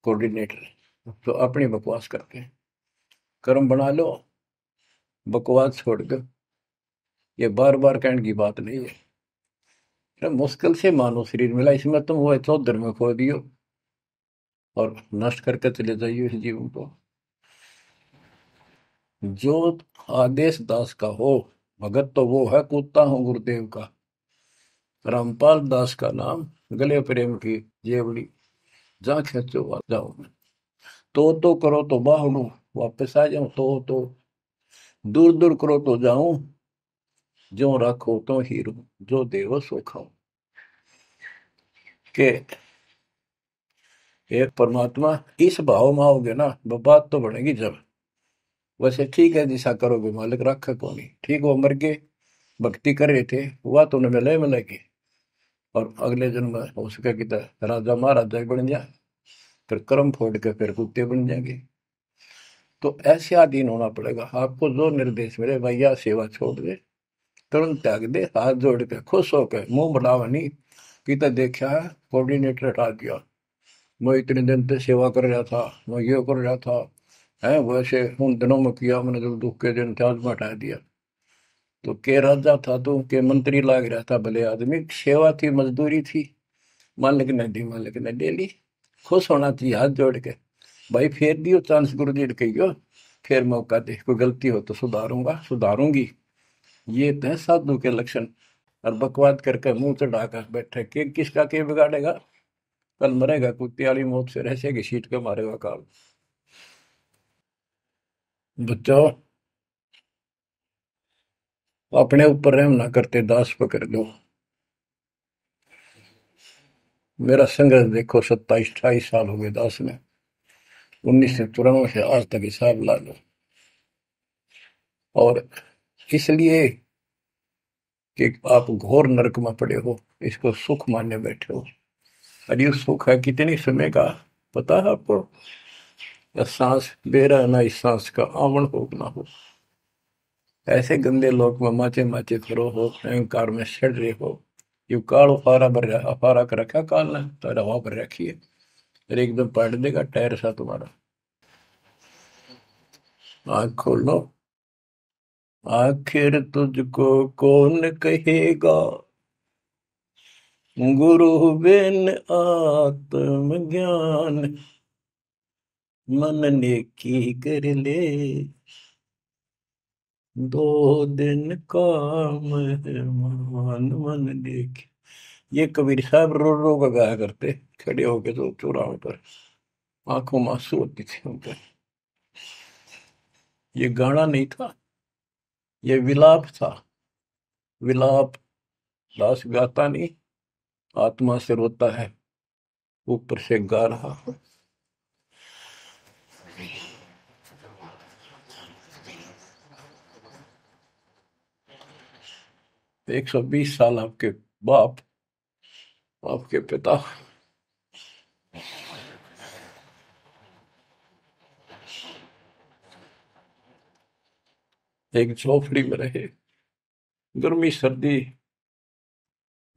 कोऑर्डिनेटर, तो अपनी बकवास करते हैं। कर्म बना लो, बकवास छोड़ दो। ये बार बार कहने की बात नहीं है। अरे मुश्किल से मानो शरीर मिला, इसमें तुम वो चौधर में खो दियो और नष्ट करके चले जाइए इस जीवन को। जो आदेश दास का हो, भगत तो वो है, कूदता हूँ गुरुदेव का। रामपाल दास का नाम, गले प्रेम की जेवड़ी, जहाँ खेचो वहाँ जाओ मैं। तो करो तो बाहू, वापस आ जाऊं तो दूर दूर करो तो जाऊं, जो रखो तो हीरो, जो देवो सो खाओ। के एक परमात्मा इस भाव में आओगे ना, बात तो बढ़ेगी जब। वैसे ठीक है, दिशा करोगे मालिक रखे को नहीं, ठीक वो मर गए, भक्ति कर रहे थे, हुआ तो उन्हें मिले मिलेगी। और अगले जन्म में हो सके कि राजा महाराजा बन जाए, फिर कर्म फोड़ के फिर कुत्ते बन जाएंगे। तो ऐसे अधीन होना पड़ेगा आपको। जो निर्देश मिले, भैया सेवा छोड़ दे, तुरंत त्याग दे, हाथ जोड़ के खुश होकर, मुंह बढ़ावा नहीं कि तो देखा है कोऑर्डिनेटर हटा दिया, मैं इतने दिन से सेवा कर रहा था, मैं ये कर रहा था, है वैसे उन दिनों में किया मैंने, जो दुख के दिन थे आज में हटा दिया। तो के राजा था तो के मंत्री लाग रहा था, भले आदमी, सेवा थी, मजदूरी थी, मालिक ने दी, मालिक ने ले ली। खुश होना चाहिए हाथ जोड़ के, भाई फेर दियो चांस, गुरु जी ने कहियो फिर मौका दे, कोई गलती हो तो सुधारूंगा सुधारूंगी। ये तो है साधु के लक्षण। और बकवाद करके मुंह चढ़ा कर बैठे, के किसका के बिगाड़ेगा। कल मरेगा कुत्ते वाली मौत से, ऐसे घसीट के मारेगा काल। बच्चों, अपने ऊपर रहम ना करते, दास पकड़ लो। मेरा संघर्ष देखो, 27-28 साल हो गए दास में, 1994 से आज तक हिसाब ला लो। और इसलिए कि आप घोर नरक में पड़े हो, इसको सुख मानने बैठे हो। अरे ये सुख है कितनी समय का, पता है आपको। या सांस बेरा ना, इस सांस का आवण हो ना हो, ऐसे गंदे लोग में माचे माचे खरो हो, अहंकार में सड़ रहे हो। यू काल अफारा भर, अफारा कर रखा काल ने, तो हवा भर रखी है, अरे एकदम पलट देगा टायर सा तुम्हारा। आँख खोल लो, आखिर तुझको कौन कहेगा, गुरु बिन आत्मज्ञान, मन ने की कर ले, 2 दिन काम है मान, मन ने की। ये कबीर साहब रो रो कर गाया करते, खड़े होके तो चौराहों पर, आंखों में आंसू होती थी उनके। ये गाना नहीं था, ये विलाप था। विलाप, दास गाता नहीं, आत्मा से रोता है, ऊपर से गा रहा। 120 साल आपके बाप, आपके पिता, एक झोपड़ी में रहे, गर्मी सर्दी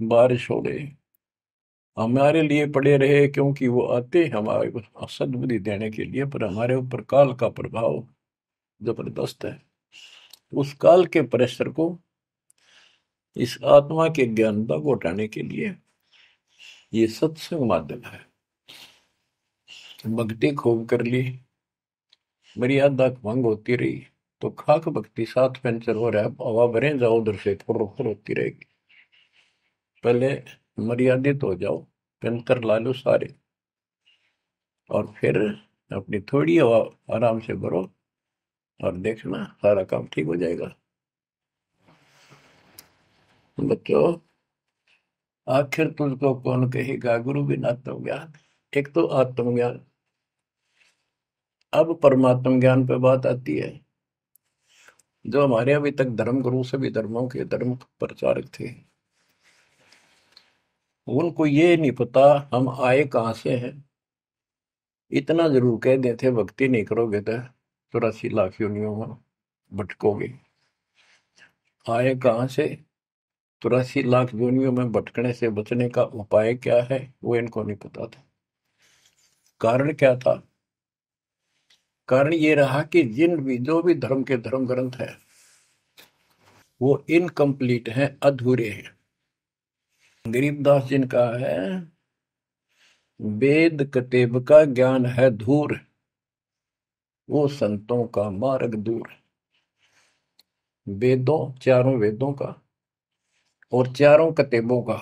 बारिश हो गई, हमारे लिए पड़े रहे, क्योंकि वो आते हमारे को सद्बुद्धि देने के लिए, पर हमारे ऊपर काल का प्रभाव जबरदस्त है। उस काल के प्रेशर को इस आत्मा के ज्ञानता को उठाने के लिए ये सत्संग माध्यम है। भक्ति खूब कर ली, मर्यादा भंग होती रही तो खाक भक्ति साथ पंचर हो रहा है, हवा भरे जाओ उधर से फुर फुर होती रहेगी। पहले मर्यादित हो जाओ, पंचर ला लो सारे, और फिर अपनी थोड़ी हवा आराम से भरो और देखना सारा काम ठीक हो जाएगा। बच्चों, आखिर तुझको कौन कहेगा गुरु बिन आत्मज्ञान। एक तो आत्मज्ञान, अब परमात्म ज्ञान पे बात आती है। जो हमारे अभी तक धर्म गुरु सभी धर्मों के धर्म प्रचारक थे, उनको ये नहीं पता हम आए कहां से हैं। इतना जरूर कह देते, भक्ति नहीं करोगे तो 84 लाख योनियों में भटकोगे। आए कहां से, 84 लाख योनियों में भटकने से बचने का उपाय क्या है, वो इनको नहीं पता था। कारण क्या था? कारण ये रहा कि जो भी धर्म के धर्म ग्रंथ है वो इनकम्प्लीट हैं, अधूरे हैं। गरीबदास जिनका है, वेद कतेब का ज्ञान है धूर, वो संतों का मार्ग दूर। वेदों, चारों वेदों का और चारों कतेबों का,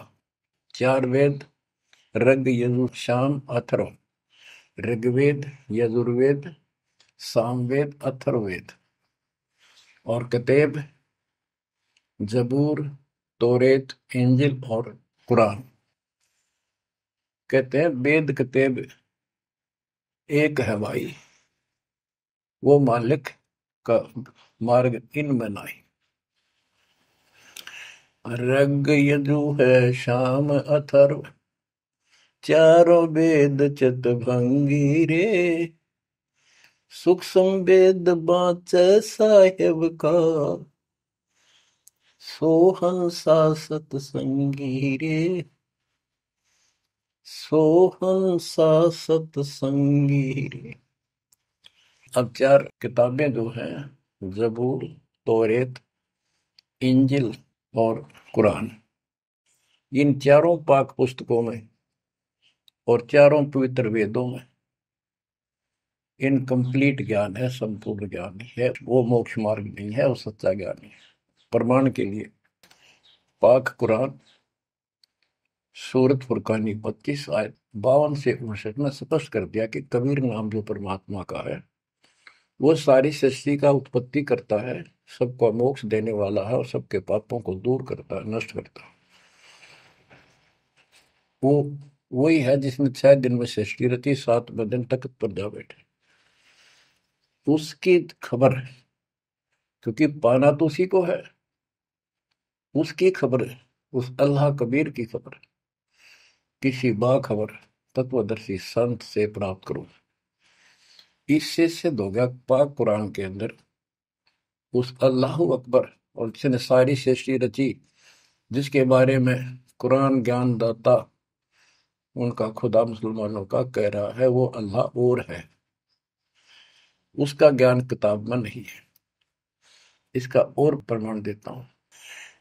4 वेद ऋग यजुर शाम अथर्व, ऋग्वेद यजुर्वेद सामवेद अथर्ववेद, और कतेब जबूर तोरेत इंजिल और कुरान। कहते हैं वेद कतेब एक है भाई, वो मालिक का मार्ग इनमें नहीं। ऋग यजु है शाम अथर्व, चारों वेद चितभंगी रे, सूक्ष्म वेद बाँचे साहेब का, सोहंसा सतसंगी रे, सोहंसा सतसंगी रे। अब 4 किताबें जो हैं, जबूर तौरेत इंजिल और कुरान, इन चारों पाक पुस्तकों में और चारों पवित्र वेदों में इनकम्प्लीट ज्ञान है, संपूर्ण ज्ञान है, वो मोक्ष मार्ग नहीं है, वो सच्चा ज्ञान है। प्रमाण के लिए पाक कुरान सूरत फुरकानी 25 आयत 52 से 59 में स्पष्ट कर दिया कि कबीर नाम जो परमात्मा का है वो सारी सृष्टि का उत्पत्ति करता है, सबको मोक्ष देने वाला है और सबके पापों को दूर करता है, नष्ट करता है। वो वही है जिसने 6 दिन में सृष्टि रची, 7वें दिन तख्त पर जा बैठे। उसकी खबर है, क्योंकि पाना तो उसी को है, उसकी खबर है, उस अल्लाह कबीर की खबर है। किसी बाखबर तत्वदर्शी संत से प्राप्त करो। इससे सिद्ध हो गया पाक कुरान के अंदर उस अल्लाह अकबर और जिसने सारी सृष्टि रची, जिसके बारे में कुरान ज्ञान दाता उनका खुदा मुसलमानों का कह रहा है वो अल्लाह और है, उसका ज्ञान किताब में नहीं है। इसका और प्रमाण देता हूं।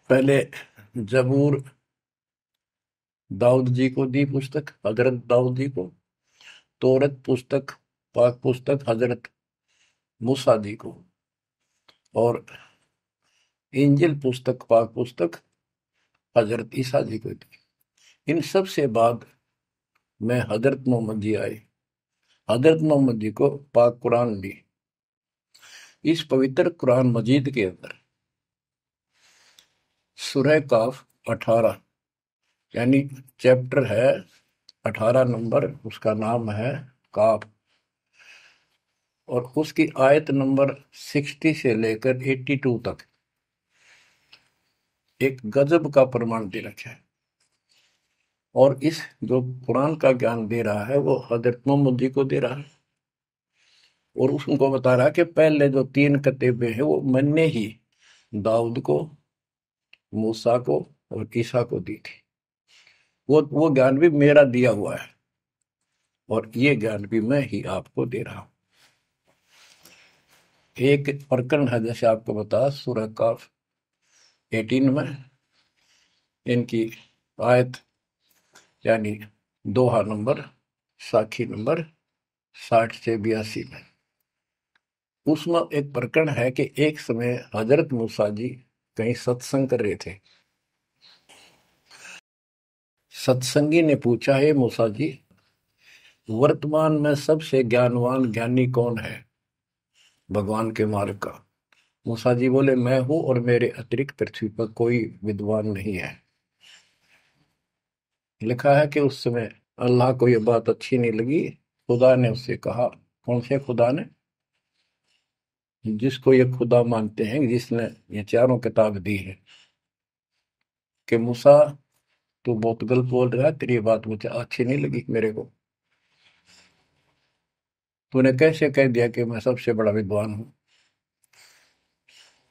पहले जबूर दाऊद जी को दी पुस्तक, हजरत दाऊद जी को। तौरत पुस्तक, पाक पुस्तक हजरत मूसा जी को। और इंजिल पुस्तक, पाक पुस्तक हजरत ईसा जी को दी। इन सब से बाद में हजरत मोहम्मद जी आए, हजरत मोहम्मद जी को पाक कुरान दी। इस पवित्र कुरान मजीद के अंदर सूरह काफ 18 यानी चैप्टर है 18 नंबर, उसका नाम है काफ, और उसकी आयत नंबर 60 से लेकर 82 तक एक गजब का प्रमाण दे रखा है। और इस जो कुरान का ज्ञान दे रहा है वो हजरत मोहम्मद जी को दे रहा है, और उसको बता रहा है कि पहले जो 3 कतीबे हैं वो मैंने ही दाऊद को, मूसा को और ईसा को दी थी। वो ज्ञान भी मेरा दिया हुआ है, और ये ज्ञान भी मैं ही आपको दे रहा हूं। एक प्रकरण है, जैसे आपको बता सूरह काफ 18 में इनकी आयत यानी दोहा नंबर साखी नंबर 60 से 82 में। उसमें एक प्रकरण है कि एक समय हजरत मूसा जी कहीं सत्संग कर रहे थे। सत्संगी ने पूछा, है मूसा जी, वर्तमान में सबसे ज्ञानवान ज्ञानी कौन है भगवान के मार्ग का? मूसा जी बोले, मैं हूं और मेरे अतिरिक्त पृथ्वी पर कोई विद्वान नहीं है। लिखा है कि उस समय अल्लाह को यह बात अच्छी नहीं लगी। खुदा ने उससे कहा, कौन से खुदा ने? जिसको ये खुदा मानते हैं, जिसने ये चारों किताब दी है, कि मूसा तू बहुत गलत बोल रहा है, तेरी बात मुझे अच्छी नहीं लगी। मेरे को तूने कैसे कह दिया कि मैं सबसे बड़ा विद्वान हूं?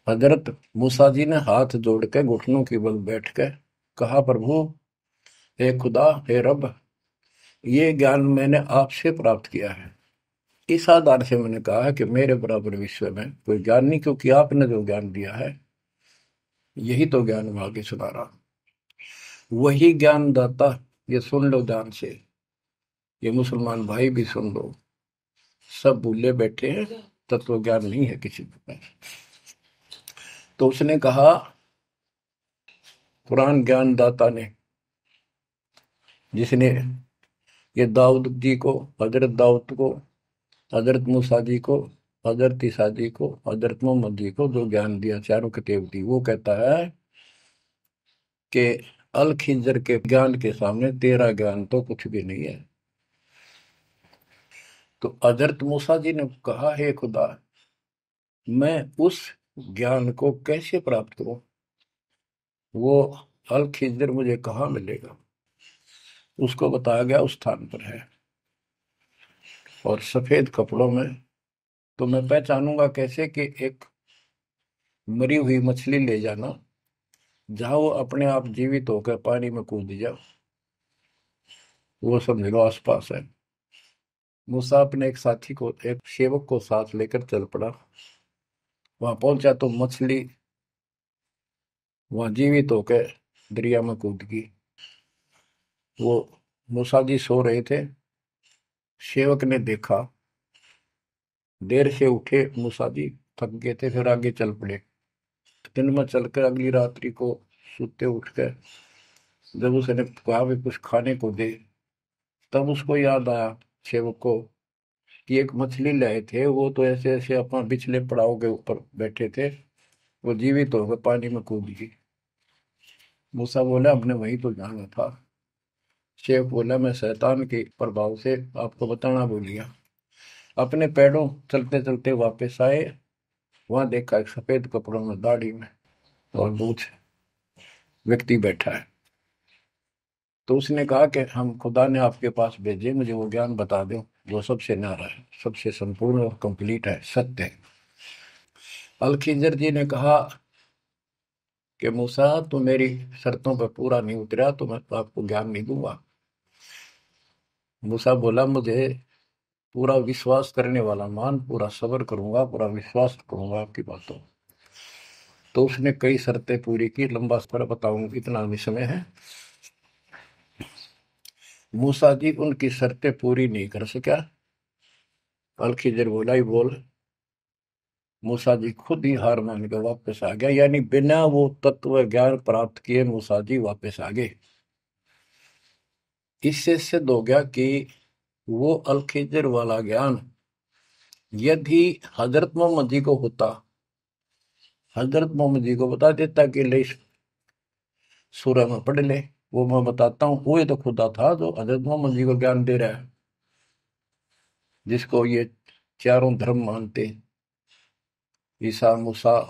हजरत मूसा जी ने हाथ जोड़ के घुटनों की बल बैठ के कहा, प्रभु, हे खुदा, हे रब, ये ज्ञान मैंने आपसे प्राप्त किया है। इस आधार से मैंने कहा है कि मेरे बराबर विश्व में कोई ज्ञान नहीं, क्योंकि आपने जो ज्ञान दिया है यही तो ज्ञान मैं आगे सुना रहा। वही ज्ञान दाता, ये सुन लो ध्यान से, ये मुसलमान भाई भी सुन लो, सब भूले बैठे हैं, तत्व ज्ञान नहीं है किसी को। तो उसने कहा, कुरान ज्ञान दाता ने, जिसने ये दाऊद जी को, हजरत दाऊद को, हजरत मूसा जी को, हजरत ईसा जी को, हजरत मोहम्मद जी को जो ज्ञान दिया, चारों किताब दी, वो कहता है कि अल खिंजर के ज्ञान के सामने तेरा ज्ञान तो कुछ भी नहीं है। तो हजरत मूसा जी ने कहा, हे खुदा, मैं उस ज्ञान को कैसे प्राप्त करूं? वो अल खिंजर मुझे कहाँ मिलेगा? उसको बताया गया उस स्थान पर है, और सफेद कपड़ों में। तो मैं पहचानूंगा कैसे कि एक मरी हुई मछली ले जाना, जहां वो अपने आप जीवित होकर पानी में कूद जाओ, वो समझ लो आसपास है। मूसा अपने एक साथी को, एक सेवक को साथ लेकर चल पड़ा। वहां पहुंचा तो मछली वहां जीवित होकर दरिया में कूद गई। वो मूसा जी सो रहे थे। सेवक ने देखा, देर से उठे मूसा जी, थक गए थे, फिर आगे चल पड़े। दिन में चलकर अगली रात्रि को सुते उठकर जब उसने कहा भी कुछ खाने को दे, तब उसको याद आया सेवक को कि एक मछली लाए थे, वो तो ऐसे ऐसे अपना पिछले पड़ाव के ऊपर बैठे थे, वो जीवित होकर पानी में कूद गई। मूसा बोला, हमने वही तो जाना था। शेख बोला, मैं शैतान के प्रभाव से आपको बताना भूल गया। अपने पैरों चलते चलते वापस आए। वहां देखा एक सफेद कपड़ों में, दाढ़ी में और मूछ व्यक्ति बैठा है। तो उसने कहा कि हम खुदा ने आपके पास भेजे, मुझे वो ज्ञान बता दो जो सबसे न्यारा है, सबसे संपूर्ण और कंप्लीट है, सत्य है। अल खिजर जी ने कहा कि मूसा, तू मेरी शर्तों पर पूरा नहीं उतरा तो मैं तो आपको ज्ञान नहीं दूंगा। मूसा बोला, मुझे पूरा विश्वास करने वाला मान, पूरा सब्र करूंगा, पूरा विश्वास करूंगा आपकी बातों। तो उसने कई शर्तें पूरी की, लंबा सफर बताऊंगा, इतना भी समय है। मूसा जी उनकी शर्तें पूरी नहीं कर सका। अल खिजर बोला, ही बोल। मूसा जी खुद ही हार मान के वापस आ गया, यानी बिना वो तत्व ज्ञान प्राप्त किए मूसा जी वापस आ गए। इससे सिद्ध हो गया कि वो अल खिजर वाला ज्ञान यदि हजरत मोहम्मद जी को होता, हजरत मोहम्मद जी को बता देता कि ले सूरह में पढ़ ले, वो मैं बताता हूँ, वो ये तो खुदा था जो हजरत मोहम्मद जी को ज्ञान दे रहा है, जिसको ये चारों धर्म मानते, ईसा, मूसा,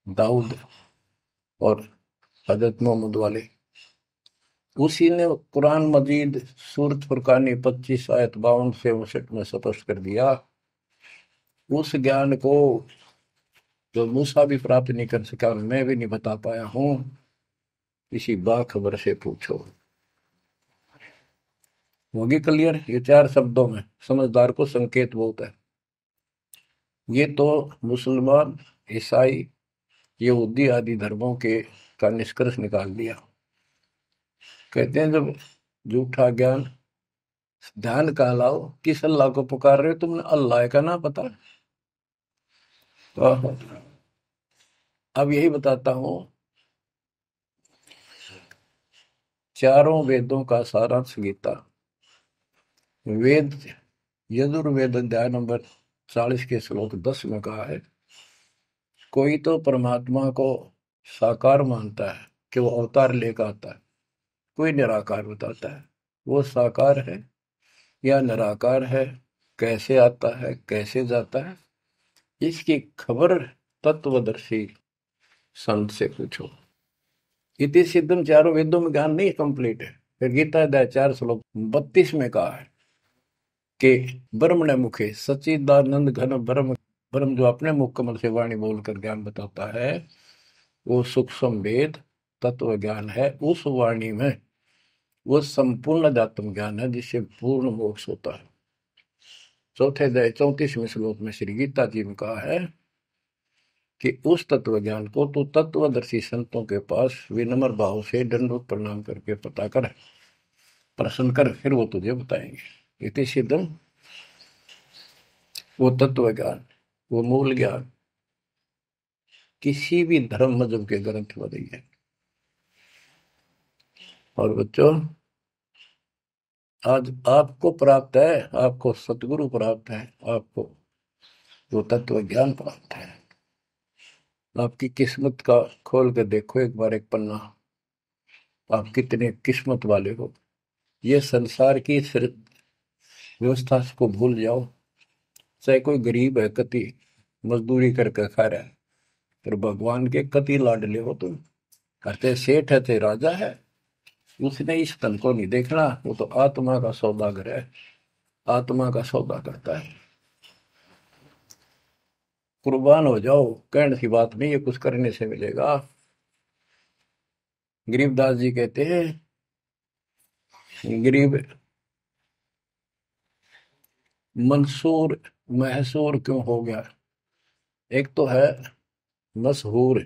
दाऊद और हजरत मोहम्मद वाले। उसी ने कुरान मजीद सूरत फुरकानी 25 आयत 52 से 59 में स्पष्ट कर दिया। उस ज्ञान को जो मूसा भी प्राप्त नहीं कर सका, मैं भी नहीं बता पाया हूं, इसी बाखबर से पूछो। होगी क्लियर? ये 4 शब्दों में समझदार को संकेत बहुत है। ये तो मुसलमान, ईसाई, यहूदी आदि धर्मों के का निष्कर्ष निकाल दिया। कहते हैं जब झूठा ज्ञान ध्यान का लाओ, किस अल्लाह को पुकार रहे हो तुमने? अल्लाह का ना पता। तो अब यही बताता हूं, चारों वेदों का सारांश गीता। वेद यजुर्वेद अध्याय नंबर 40 के श्लोक 10 में कहा है, कोई तो परमात्मा को साकार मानता है कि वो अवतार लेकर आता है, कोई निराकार बताता है। वो साकार है या निराकार है, कैसे आता है कैसे जाता है, इसकी खबर तत्वदर्शी संत से पूछो। इति सिद्धम, चारों वेदों में ज्ञान नहीं कंप्लीट है। फिर गीता अध्याय 4 श्लोक 32 में कहा है कि ब्रह्मण मुखे सच्चिदानंद घन ब्रह्म, ब्रह्म जो अपने मुख कमल से वाणी बोलकर ज्ञान बताता है, वो सूक्ष्म वेद तत्व ज्ञान है। उस वाणी में वो संपूर्ण अध्यात्म ज्ञान है जिससे पूर्ण मोक्ष होता है। चौथे अध्याय 34वें श्लोक में श्री गीता जी ने कहा है कि उस तत्व ज्ञान को तो तत्वदर्शी संतों के पास विनम्र भाव से दंडवत प्रणाम करके पता कर, प्रश्न कर, फिर वो तुझे बताएंगे। इति सिद्धम, वो तत्व ज्ञान, वो मूल ज्ञान किसी भी धर्म मजहब के ग्रंथ में नहीं है। और बच्चों, आज आपको प्राप्त है, आपको सतगुरु प्राप्त है, आपको वो तत्व ज्ञान प्राप्त है। आपकी किस्मत का खोल कर देखो एक बार, एक पन्ना, आप कितने किस्मत वाले हो। ये संसार की व्यवस्था को भूल जाओ। चाहे कोई गरीब है, कति मजदूरी करके खा रहा है, पर भगवान के कति लाडले हो तुम। कहते सेठ है, थे राजा है, उसने इस तन को नहीं देखना। वो तो आत्मा का सौदागर है, आत्मा का सौदा करता है। कुर्बान हो जाओ, कहने की बात नहीं, ये कुछ करने से मिलेगा। गरीबदास जी कहते हैं, गरीब मंसूर महसूर क्यों हो गया? एक तो है मशहूर,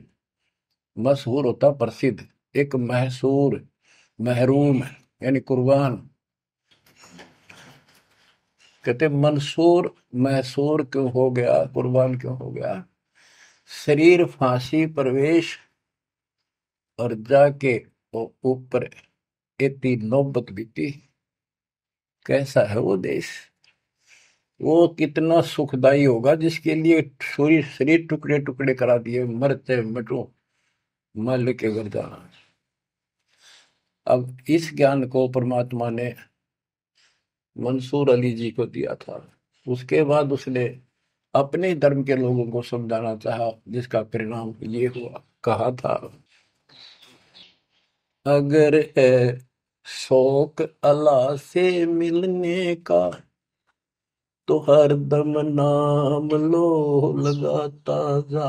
मशहूर होता प्रसिद्ध, एक महसूर महरूम यानी कुर्बान। कहते मंसूर महसूर क्यों हो गया, कुर्बान क्यों हो गया? शरीर फांसी प्रवेश और जाके ऊपर इतनी नौबत बीती। कैसा है वो देश? वो कितना सुखदाई होगा जिसके लिए शरीर शरीर टुकड़े टुकड़े करा दिए, मरते मटो मल के घर जाना। अब इस ज्ञान को परमात्मा ने मंसूर अली जी को दिया था। उसके बाद उसने अपने धर्म के लोगों को समझाना चाहा, जिसका परिणाम ये हुआ। कहा था, अगर है शौक अल्लाह से मिलने का तो हर दम नाम लो लगाता जा।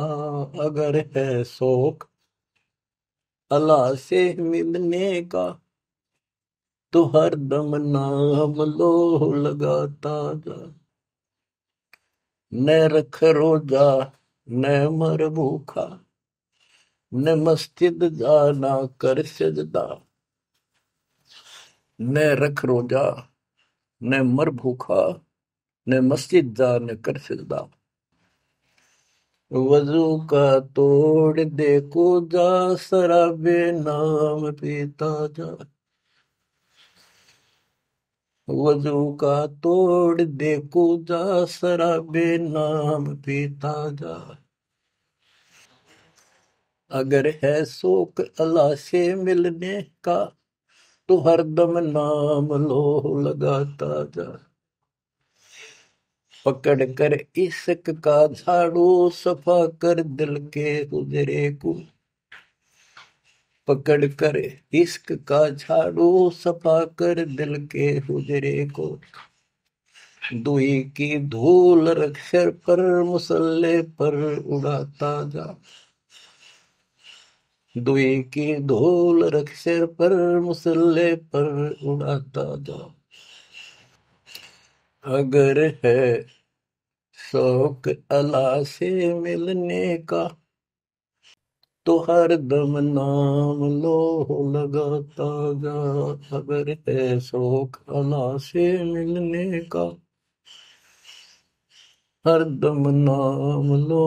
अगर है शौक अल्लाह से मिलने का तो हर दम नाम लो लगाता जा। न रख रोजा न मर भूखा, न मस्जिद जाना कर सजदा। न रख रोजा न मर भूखा, न मस्जिद जा न कर सजदा। वजू का तोड़ दे को जा, शराबे नाम पीता जा। वजू का तोड़ दे को जा, शराबे नाम पीता जा। अगर है शौक अल्लाह से मिलने का तो हरदम नाम लो लगाता जा। पकड़ कर इश्क का झाड़ू सफा कर दिल के हुजरे को। पकड़ कर इश्क का झाड़ू सफा कर दिल के हुजरे को। दुई की धूल रख सिर पर मुसल्ले पर उड़ाता जा। दुई की धूल रख सिर पर मुसल्ले पर उड़ाता जा। अगर है शौक अल्लाह से मिलने का तो हर दम नाम लो लगाता जा, अगर है शौक अल्लाह से मिलने का, हर दम नाम लो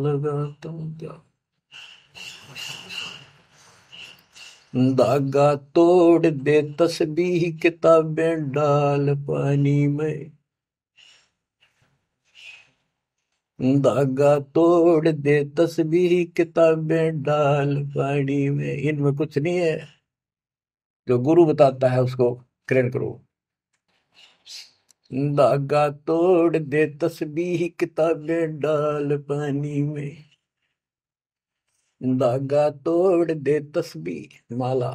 लगाता जा। धागा तोड़ दे तस्बीह किताबें डाल पानी में, धागा तोड़ दे तस्बीह किताबें डाल पानी में। इनमें कुछ नहीं है, जो गुरु बताता है उसको ग्रहण करो। धागा तोड़ दे तस्बीह किताबें डाल पानी में, धागा तोड़ दे तस्बीह माला,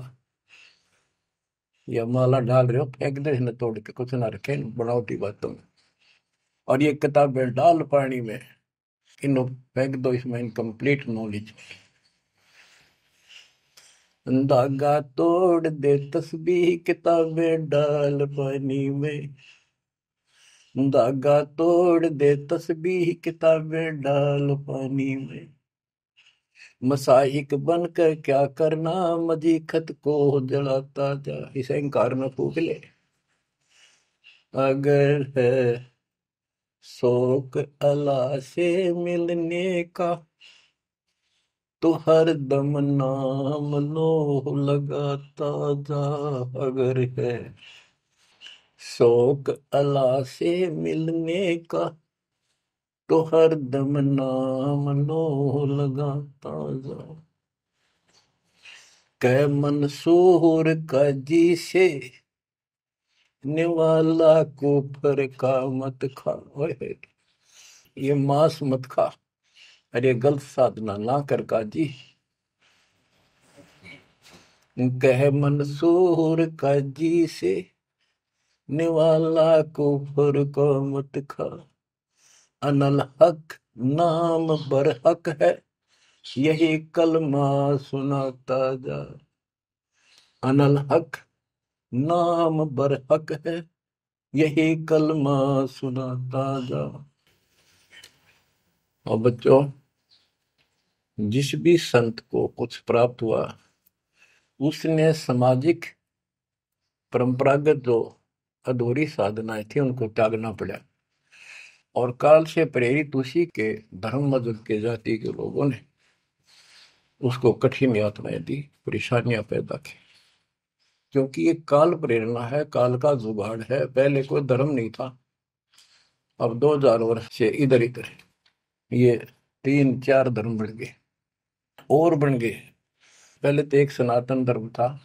या माला डाल रहे हो फेंक दे न, तोड़ के कुछ ना रखे बनावटी बातों में। और ये किताबें डाल पानी में, इनको फेंक दो इसमें इनकम्प्लीट नॉलेज। धागा तोड़ दे तस्बीह किताबें डाल पानी में, धागा तोड़ दे तस्बीह किताबें डाल पानी में। मसाइक बनकर क्या करना, मजीखत को जलाता जा। इसे अहंकार में फूक ले। अगर है शौक अल्लाह से मिलने का, तो हर दम नाम लो लगाता जा। अगर है शौक अल्लाह से मिलने का, तो हर दम नाम लो लगाता जा। कै मंसूर का जी से निवाला को फर का मत खा। ओए, ये मांस मत खा, अरे गलत साधना ना कर काजी। कह मंसूर का जी से निवाला को फर का मत खा। अनल हक नाम बर हक है, यही कलमा सुनाता जा। अनल हक नाम बर हक है, यही कलमा सुनाता जा। और बच्चों, जिस भी संत को कुछ प्राप्त हुआ, उसने सामाजिक परंपरागत जो अधूरी साधनाएं थी उनको त्यागना पड़ा। और काल से प्रेरित उसी के धर्म मजहब के जाति के लोगों ने उसको कठिन यातनाएं दी, परेशानियां पैदा की। क्योंकि ये काल प्रेरणा है, काल का जुगाड़ है। पहले कोई धर्म नहीं था, अब 2000 वर्ष से इधर इधर ये 3-4 धर्म बढ़ गए और बन गए। पहले तो एक सनातन धर्म था,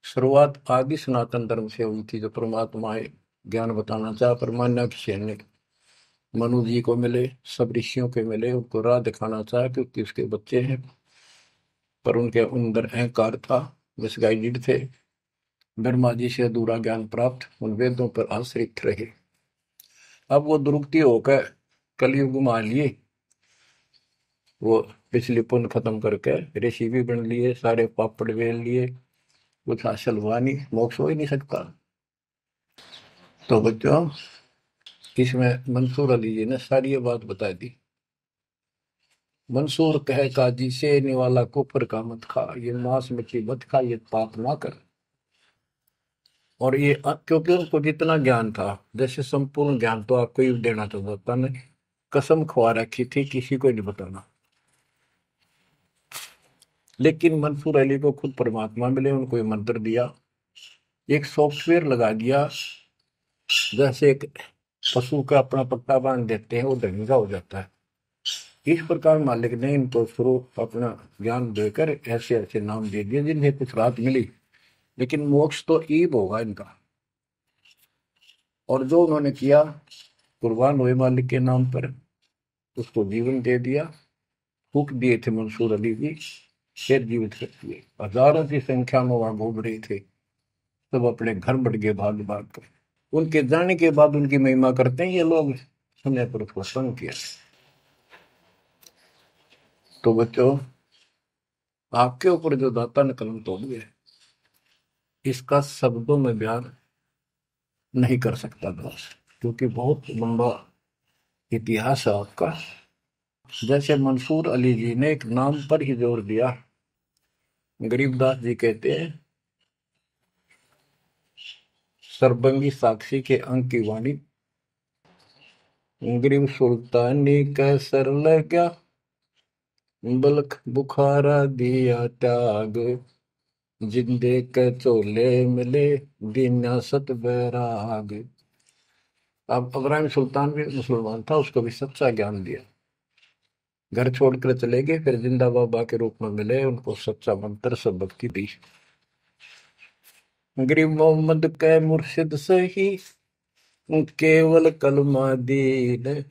शुरुआत आदि सनातन धर्म से हुई थी, जो परमात्मा ज्ञान बताना चाहा। परमान्या ने मनु जी को मिले, सब ऋषियों के मिले, उनको राह दिखाना चाहा क्योंकि उसके बच्चे हैं, पर उनके अंदर अहंकार था, मिसगाइडेड थे। ब्रह्मा जी से अधूरा ज्ञान प्राप्त, उन वेदों पर आश्रित रहे। अब वो दुरुक्ति होकर कलयुग में आ लिए, वो पिछली पुण्य खत्म करके ऋषि भी बन लिए, सारे पापड़ बेल लिए, कुछ हासिल हुआ नहीं, मोक्ष हो ही नहीं सकता। तो बच्चों, इसमें मंसूर अली जी ने सारी ये बात बता दी। मंसूर कहे काजी से निवाला कुफर का मत खा, ये मांस मछली मत खा, ये पाप ना कर। और ये क्योंकि उनको जितना ज्ञान था, जैसे संपूर्ण ज्ञान तो आपको ही देना चाहता था, ने कसम खवा रखी थी किसी को नहीं बताना। लेकिन मंसूर अली को खुद परमात्मा मिले, उनको ये मंत्र दिया, एक सॉफ्टवेयर लगा दिया, जैसे एक पशु का अपना पट्टा बांध देते हैं, वो धनी का हो जाता है। इस प्रकार मालिक ने इनको शुरू अपना ज्ञान देकर ऐसे ऐसे नाम दे दिए जिन्हें कुछ राहत मिली, लेकिन मोक्ष तो ईब होगा इनका। और जो उन्होंने किया, कुर्बान हुए मालिक के नाम पर, उसको जीवन दे दिया। फूक दिए थे मंसूर अली जी, फिर जीवित कर दिए। हजारों की संख्या में वहां घूम रहे थे, सब अपने घर बढ़ गए भाग भाग कर। उनके जाने के बाद उनकी महिमा करते हैं ये लोग, समय पर उसको संग किया। तो बच्चों, आपके ऊपर जो दाता ने कलम तोड़ दिया, इसका शब्दों में बयान नहीं कर सकता बस, क्योंकि बहुत लंबा इतिहास है आपका। जैसे मंसूर अली जी ने एक नाम पर ही जोर दिया। गरीबदास जी कहते हैं, सरबंगी साक्षी के अंक की वाणी, गरीब सुल्तानी का सर लगा, बलख बुखारा दिया त्याग, जिंदे के चोले मिले, दीना सत बैराग। अब इब्राहिम सुल्तान भी मुसलमान था, उसको भी सच्चा ज्ञान दिया। घर छोड़कर चले गए, फिर जिंदा बाबा के रूप में मिले, उनको सच्चा मंत्र सब भक्ति दी। गरीब मोहम्मद के मुर्शिद सही, केवल कलमा दीन,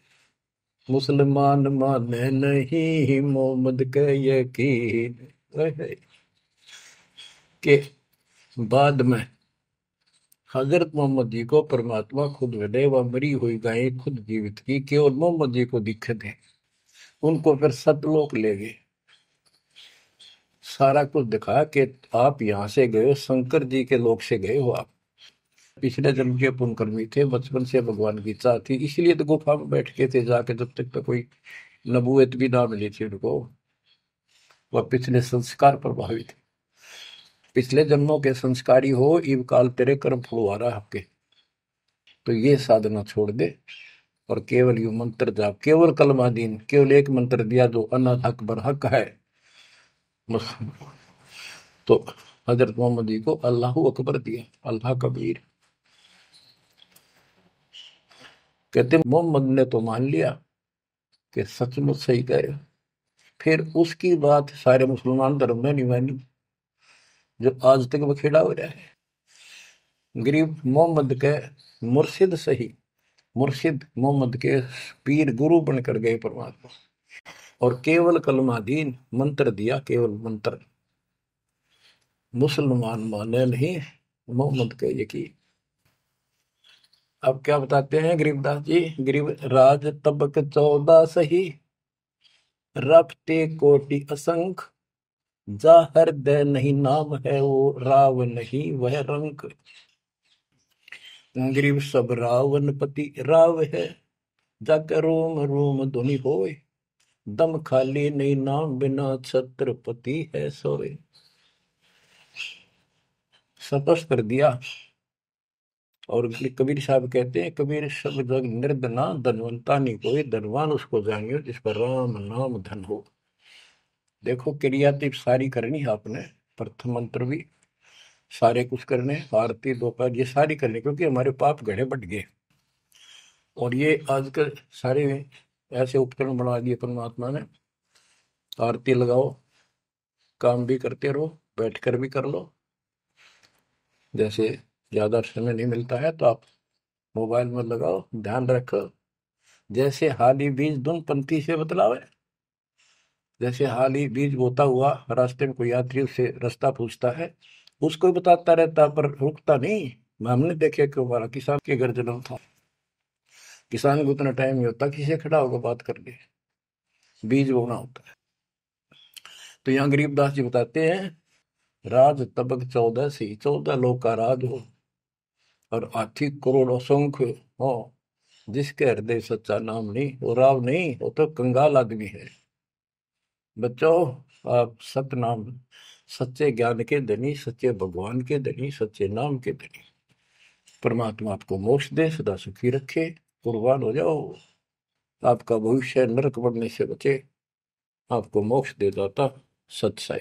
मुसलमान माने नहीं, मोहम्मद के यकीन। के बाद में हजरत मोहम्मद जी को परमात्मा खुद मिले, वह मरी हुई गायें खुद जीवित की, केवल मोहम्मद जी को दिखे थे। उनको फिर सतलोक ले गए, सारा कुछ दिखाया कि आप यहाँ से गए हो, शंकर जी के लोक से गए हो आप। पिछले जन्म के पुण्यकर्मी थे, बचपन से भगवान की इच्छा थी, इसलिए तो गुफा में बैठ के थे जाके, जब तक तो कोई नबूवत भी ना मिली थी उनको। वह पिछले संस्कार प्रभावित थे। पिछले जन्मों के संस्कारी हो, इव काल तेरे कर्म फुलवा रहा आपके, तो ये साधना छोड़ दे और केवल यू मंत्र जाप, केवल कलमा दीन, केवल एक मंत्र दिया जो अनाथ अकबर हक है। तो हजरत मोहम्मद जी को अल्लाह अकबर दिया, अल्लाह कबीर। कहते मोहम्मद ने तो मान लिया कि सचमुच सही कहे, फिर उसकी बात सारे मुसलमान धर्म ने नहीं मानी, जो आज तक बखेड़ा हो रहा है। गरीब मोहम्मद के मुर्शिद सही, मुर्शिद मोहम्मद के पीर गुरु बनकर गए परमात्मा, और केवल कलमा दीन मंत्र दिया, केवल मंत्र। मुसलमान माने नहीं, मोहम्मद के यकीन। अब क्या बताते हैं गरीबदास जी, गरीब राज तबक 14 सही, रखते कोटि असंख, जाहर दे नहीं नाम है वो, राव नहीं वह रंक। गरीब सब रावण पति राव है, जाकर रोम रोम धुनि होए, दम खाली नहीं नाम बिना छत्रपति है सोए। स्पष्ट कर दिया। और कबीर साहब कहते हैं, कबीर सब जग निर्धना, धनवंता नहीं कोई, धनवान उसको जानियो जिस पर राम नाम धन हो। देखो क्रिया तो सारी करनी है आपने, प्रथम मंत्र भी सारे कुछ करने, आरती दोपहर ये सारी करनी, क्योंकि हमारे पाप घड़े बढ़ गए। और ये आजकल सारे ऐसे उपकरण बना दिए परमात्मा ने, आरती लगाओ, काम भी करते रहो, बैठकर भी कर लो। जैसे ज्यादा समय नहीं मिलता है तो आप मोबाइल में लगाओ, ध्यान रखो। जैसे हाली बीज धुन पंक्ति से बतलावे, जैसे हाली बीज बोता हुआ रास्ते में कोई यात्री उससे रास्ता पूछता है, उसको बताता रहता पर रुकता नहीं। हमने देखे कि हमारा किसान के घर जन्म था, किसान को उतना टाइम नहीं होता किसी से खड़ा होकर बात कर ले, बीज बोना होता है। तो यहाँ गरीबदास जी बताते हैं, राज तबक 14 सी, 14 लोग का राज हो, और हाथी करोड़ असंख्य हो, जिसके हृदय सच्चा नाम नहीं, वो राव नहीं, वो तो कंगाल आदमी है। बच्चों, आप सतनाम, सच्चे ज्ञान के धनी, सच्चे भगवान के धनी, सच्चे नाम के धनी। परमात्मा आपको मोक्ष दे, सदा सुखी रखे, कुर्बान हो जाओ, आपका भविष्य नरक बढ़ने से बचे, आपको मोक्ष दे दाता सत साई।